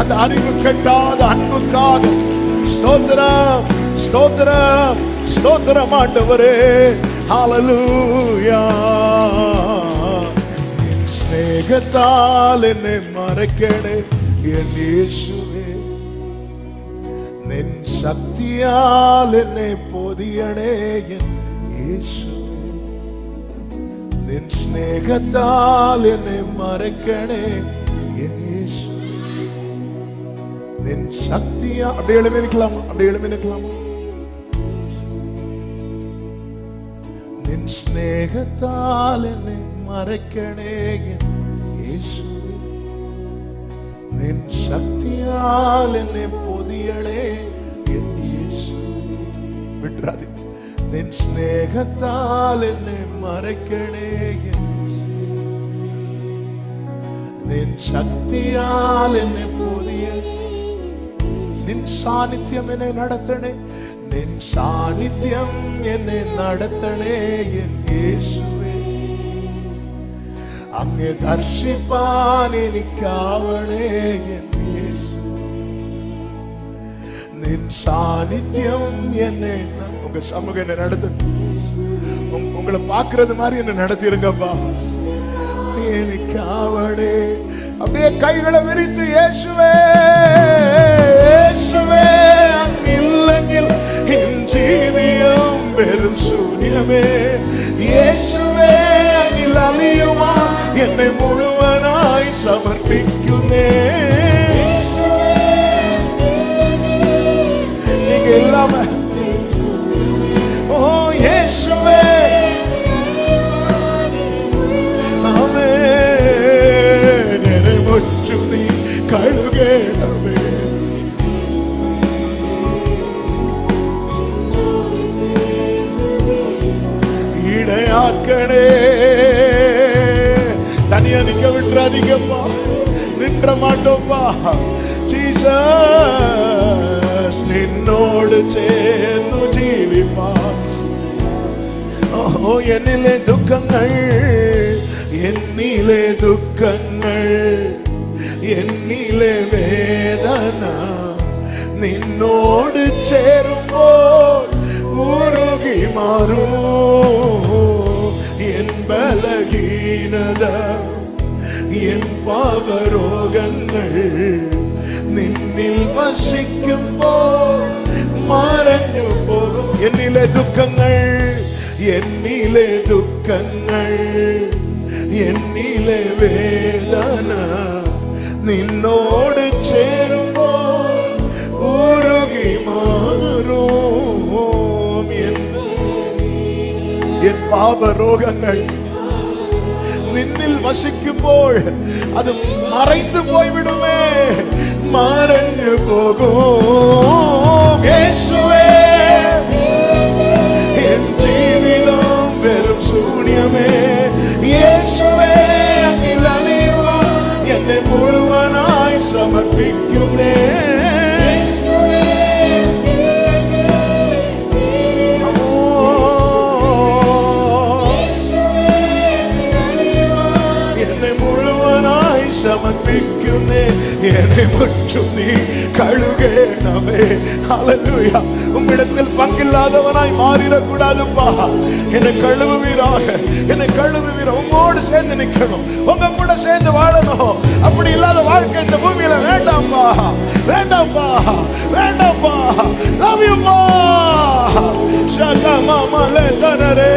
அந்த அறிவு கெட்டாத அன்புக்காக ஸ்தோத்திரம் ஸ்தோத்திரம் ஸ்தோத்திரம் ஆண்டவரே. ஹல்லேலூயா. நின் ஸ்நேகத்தால் என்னை மறைக்கணே என் இயேசுவே. நின் சக்தியால் என்னை போதியனே என் இயேசுவே. நின் ஸ்நேகத்தால் என்னை மறைக்கணே என் இயேசுவே. நின் சக்தியா அப்படியே எழுமிருக்கலாமா? நின் ஸ்நேகத்தால் என்னை மறைக்கணே என் இயேசுவே. நின் சக்தியால் என்னை பொதியளே என் இயேசுவே. விட்டுறாதே. நின் ஸ்நேகத்தால் என்னை மறைக்கணே என் நின் சக்தியால் என்னை பொதியளே. நின் சாநித்தியம் என்னை நடத்தணே. நின் சாநித்தியம் என்னை நடத்தணே என் இயேசுவே. അങ്ങേ ദർശിപ്പാൻ എനിക്കാവണേ എൻ യേശുവേ. നിൻ സാന്നിധ്യം என்னை உங்க சமூகம் என்ன நடத்தட்டும். உங்களை பார்க்கிறது மாதிரி என்ன நடத்திருங்கப்பா. എനിക്കാവണേ. அப்படியே கைகளை விரித்து இயேசுவே இயேசுவே அங்கிല്ലെങ്കിൽ என் ஜீவியம் வெறும் சூன்யமே. இயேசுவே அங்கில் அழியுமா என்னை முழுவனாய் சமர்ப்பிக்குனே. நீங்க இல்லாம ஓ இயேசுவே ஆமென். என்னை முற்றும் நீ கழுகேணமே. இடையாக்கணே. தனியா நிக்க விட்டுறாதீங்கப்பா. நின்ற மாட்டோம்பா. ஜீசஸ் நின்னோடு சேர்ந்து ஜீவிப்பா. ஓ என்னிலே துக்கங்கள் என்னிலே வேதனா நின்னோடு சேரும்போது உருகி மாறும். என் பலகீனத என் பாவரோகங்கள் நின்னில் வசிக்கும் போல் மறைஞ்சு போகும். என்னிலே துக்கங்கள் என்னிலே வேதனா நின்னோடு சேரும்போல் உருகி மாறும். என் பாவரோகங்கள் நின்னில் வசிக்கும்போது அது மறைந்து போய்விடுமே. மறைஞ்சு போகும். இயேசுவே என் ஜீவிதம் வெறும் சூன்யமே. இயேசுவே அங்கில் அழியுமா என்னை முழுவனாய் சமர்ப்பிக்குமே. முற்றும் நீ கழுகேனவே. ஹல்லேலூயா. உம்மிடத்தில் பங்கில்லாதவனாய் மாறிடக்கூடாதுப்பா. என்னை கழுவுவீராக, என்னை கழுவுவீர. உம்மோடு சேர்ந்து நிக்கணும், உங்க கூட சேர்ந்து வாழணும். அப்படி இல்லாத வாழ்க்கை இந்த பூமியில வேண்டாம்பா, வேண்டாம்பா, வேண்டாம்பா. லவ் யூ மா. ஷகமா மலே தனரே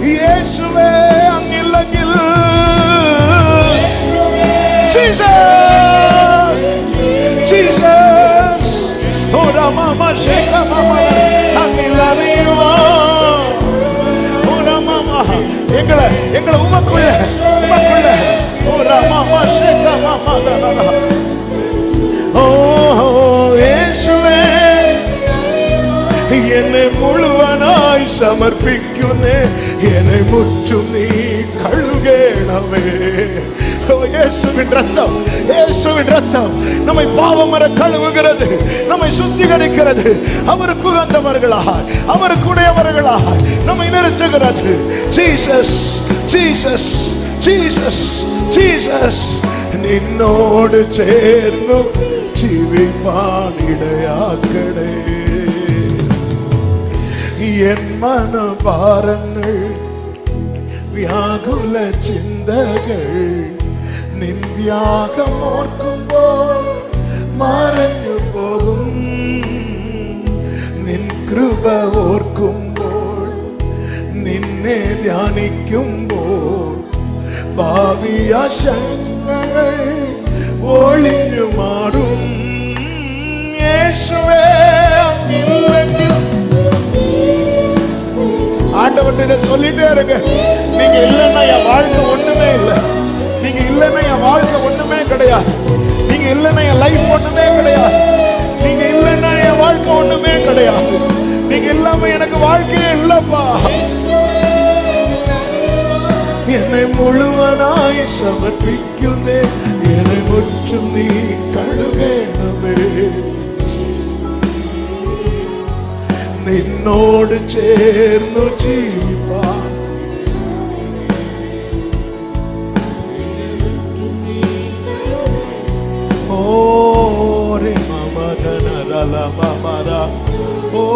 இயேசுவே அங்கில்லங்கில். Jesus, Jesus. Ora mama sheka mama அங்கில்லறிவா. ora mama எங்களை உமக்குள்ள ora mama sheka mama dana. Oh இயேசுவே என்னை முழுவனாய் சமர்ப்பிக்குனே. என்னை முற்றும் நீ கழுகேனவே. இயேசுவின் ரத்தம், இயேசுவின் ரத்தம் நம்மை பாவமற கழுவுகிறது, நம்மை சுத்திகரிக்கிறது. அவருக்கு உகந்தவர்களாய், அவருக்குடையவர்களாய் நம்மை நிறுத்துகிறது. Jesus, Jesus, Jesus, Jesus. நின்னோடு சேர்ந்து ஜீவிப்பான் இடையாக்கடே. என் மன பாரங்கள் வியாகுல சிந்தகள் நிந்தியாகம் ஓர்க்கும்போது மறைஞ்சு போகும். நின் கிருப ஓர்க்கும்போது நின்னே தியானிக்கும்போது பாவியா சங்கங்கள் ஒளிஞ்சு மாறும். இயேசுவே ஆண்டவர்கிட்ட இதை சொல்லிட்டே இருங்க. நீங்க இல்லைன்னா என் வாழ்க்கை ஒண்ணுமே இல்லை. நீங்க இல்லைன்னா என் வாழ்க்கை ஒண்ணுமே கிடையாது. நீங்க இல்லைன்னா என் லைஃப் ஒண்ணுமே கிடையாது. நீங்க இல்லைன்னா என் வாழ்க்கை ஒண்ணுமே கிடையாது. நீங்க இல்லாம எனக்கு வாழ்க்கையே இல்லப்பா. என்னை முழுவனாய் சமர்ப்பிக்குதே. என்னை முற்றும் நீ கழுவேனவே. நின்னோடு சேர்ந்து ஜீவிப்பான். ஓரே மமதனரல மமரா. ஓ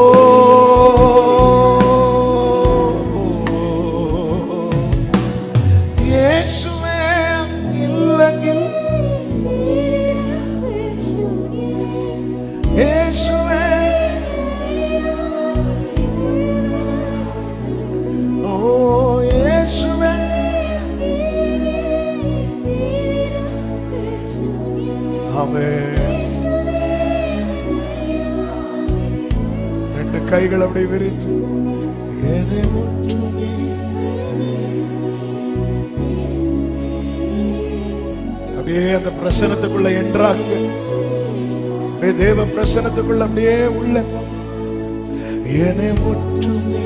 இயேசுவே இல்லங்கில். இயேசுவே ரெண்டு கைகள் அப்படி விரித்து என்னை முற்றும் நீ. அப்படியே அந்த பிரசனத்துக்குள்ள என்றாங்க. தேவ பிரசனத்துக்குள்ள அப்படியே உள்ள என்னை முற்றும் நீ.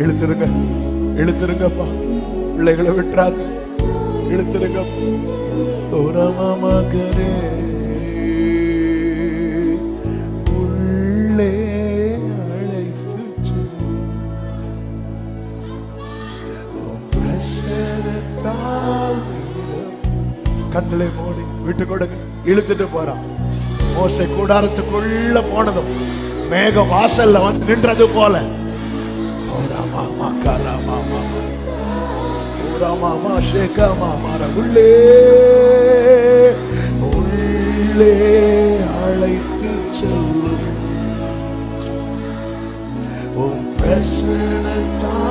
இழுத்துருங்க, இழுத்துருங்கப்பா. பிள்ளைகளை விட்டுறாது, இழுத்துருங்க. மகரே உள்ளே அழைத்து கண்களை மூடி விட்டு கொடுங்க. இழுத்துட்டு போறான். மோசே கூடாரத்துக்குள்ள போனதும் மேக வாசல்ல வந்து நின்றது போல உள்ளே உள்ளே அழைத்து செல்லும் உம் பிரசன்னத்தால்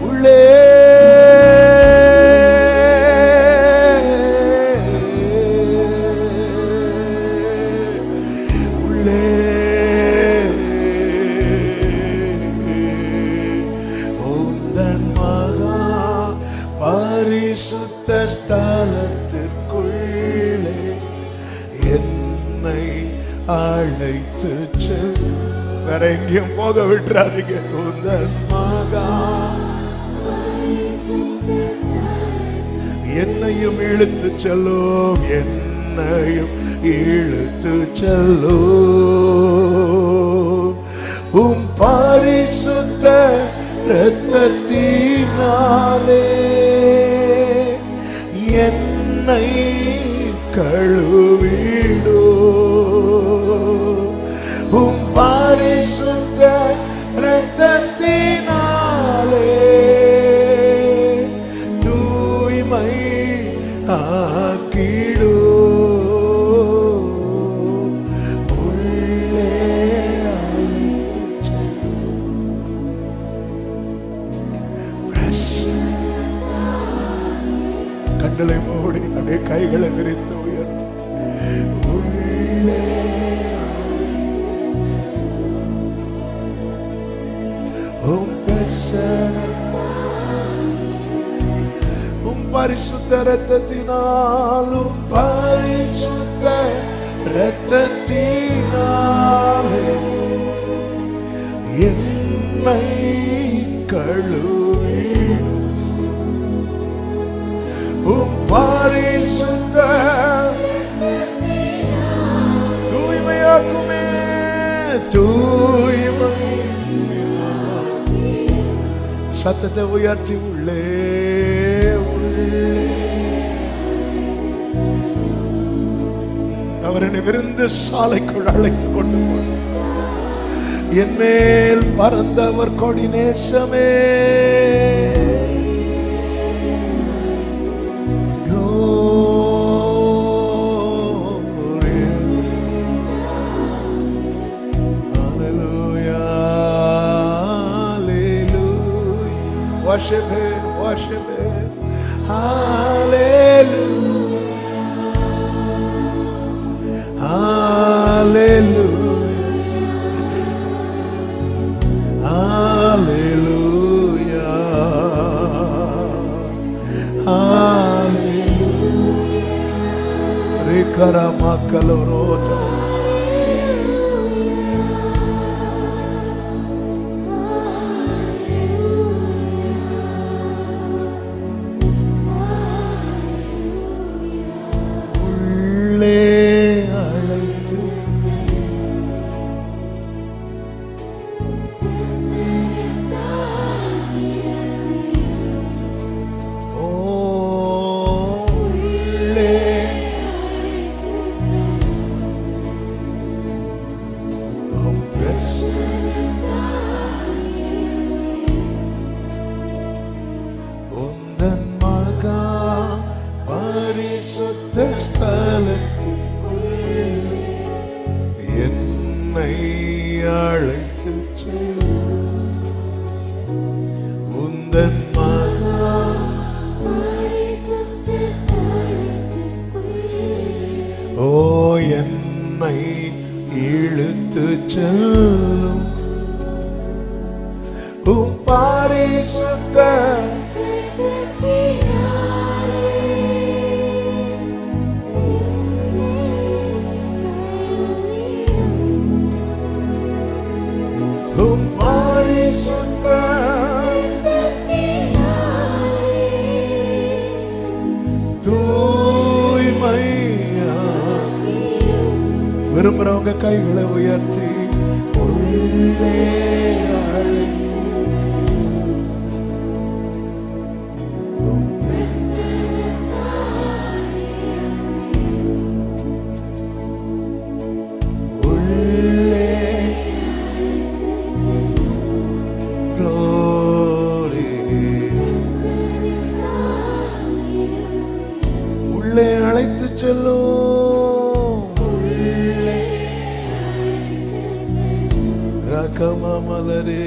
உள்ளே ஸ்தலத்திற்குள்ளே என்னை அழைத்து செல். வேற எங்கேயும் போக விட்டுறாதீங்க. உந்தன் மகா என்னையும் இழுத்து செல்லும், என்னையும் இழுத்து செல்லும். உம் பரிசுத்த இரத்தத்தினாலே என்னை கழுவிடு உம் பரிசுத்த இரத்தத்தினாலே தூய்மை ஆக்கிடு கண்களை மூடி அப்படியே கைகளை விரித்து உயர்த்து உள்ளே உம் பரிசுத்த இரத்தத்தினால் உம் பரிசுத்த இரத்தத்தினாலே என்னை கழுவி உம் பரிசுத்த தூய்மையாக்குமே தூய்மை சத்தத்தை உயர்த்தி உள்ளே அவர் என்னை விருந்து சாலைக்குள் அழைத்துக் கொண்டு என் மேல் பறந்தவர் கொடி நேசமே Worship Him, worship Him. Hallelujah, Hallelujah, Hallelujah, Hallelujah. Rikaramakalorota. என்னை இழுத்து செல்லும் உம் பரிசுத்த உம் பரிசுத்த விரும்புறவங்க கைகளை உயர்த்தி உள்ளே அழைத்து உள்ளே glory உள்ளே அழைத்து செல்லும் கமமலரே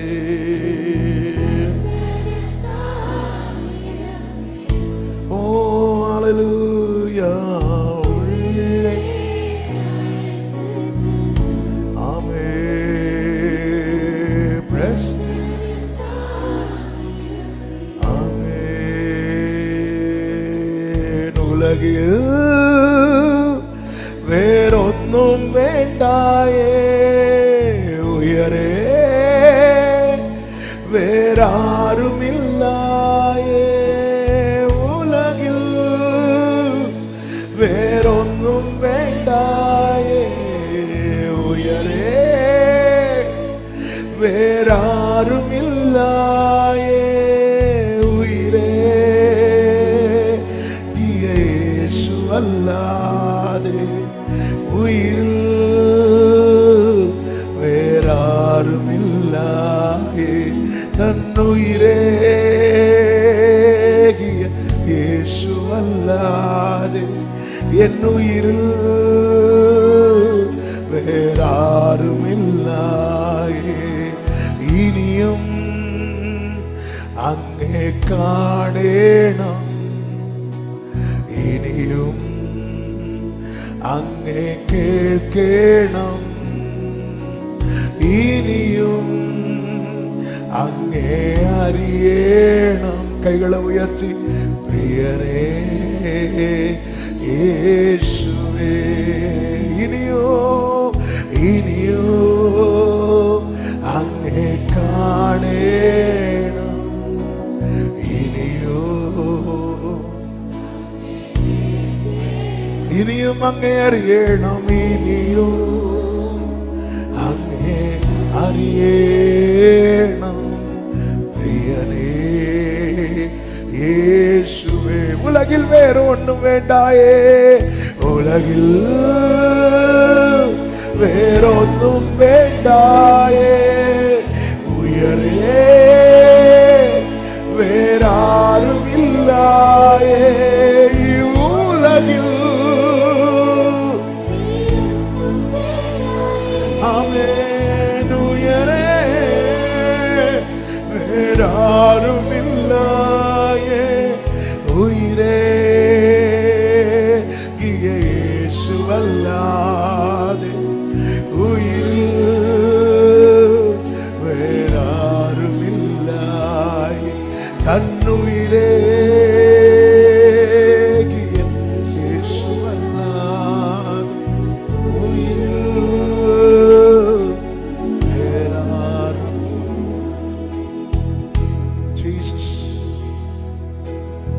ஓ ஹalleluya உள்ளே ஆமென் பிரஸ் ஆமென் உலகில் வேறொன்னும் வேண்டாயே உயரே வேறாருமில்லாயே உலகில் வேறொன்னும் வேண்டாயே உயரே வேறாருமில்லாயே உயிரே இயேசுவல்லாதே உயிரில் வேறாரும் இல்லாயே தன்னுயிரேகிய இயேசுவல்லாதே என் உயிரில் வேறாரும் இல்லாயே இனியும் அங்கே காணேனம் இனியும் அங்கே கேட்கேனம் இனியும் அங்கே அறியேனம் கைகளை உயர்த்தி பிரியரே இயேசுவே இனியும் இனியும் அங்கே காணேனம் இனியும் அங்கே அறியேனம் இனியும் அங்கே அறியேனம் பிரியனே இயேசுவே உலகில் வேறு ஒன்றும் வேண்டாயே உலகில் வேறொன்றும் வேண்டாயே உயரே வேறாரும் இல்லாயே உலகில் ஆமென் உயரே வேறாரும் இல்லாயே உயிரே இயேசுவல்லாதே உயிரில் வேறாரும் இல்லாயே தன்னுயிரேகிய இயேசுவல்லாதே உயிரில் வேறாரும் ஜீசஸ்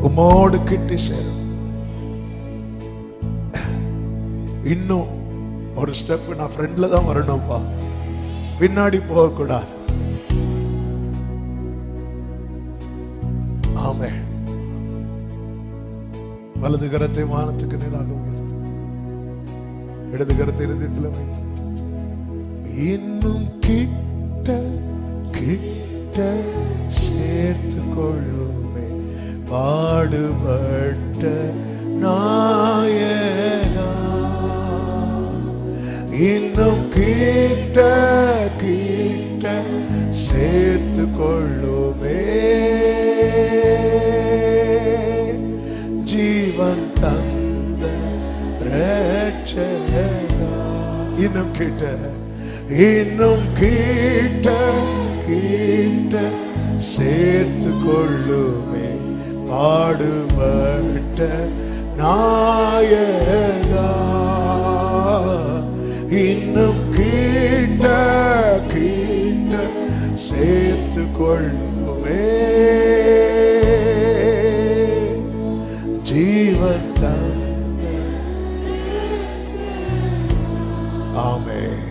உம்மோடு கிட்டி சேரும் இன்னும் ஒரு ஸ்டெப் நான் ஃப்ரெண்ட்ல தான் வரணும்பா பின்னாடி போக கூடாது ஆமே வலது கரத்தை வானத்துக்கு நேராக உயர்த்து இடது கரத்தை இருதயத்தில் வைத்து இன்னும் கிட்ட கிட்ட சேர்த்து கொள்ளுமே பாடுபட்ட நாயகா இன்னும் கிட்ட கிட்ட சேர்த்து கொள்ளுமே ஜீவன் தந்த ரட்சகா இன்னும் கிட்ட கிட்ட சேர்த்து கொள்ளுமே பாடுபட்ட நாயகா இன்னும் கிட்ட சேர்த்து கொள்ளுமே ஜீவன் தந்த ஆமென்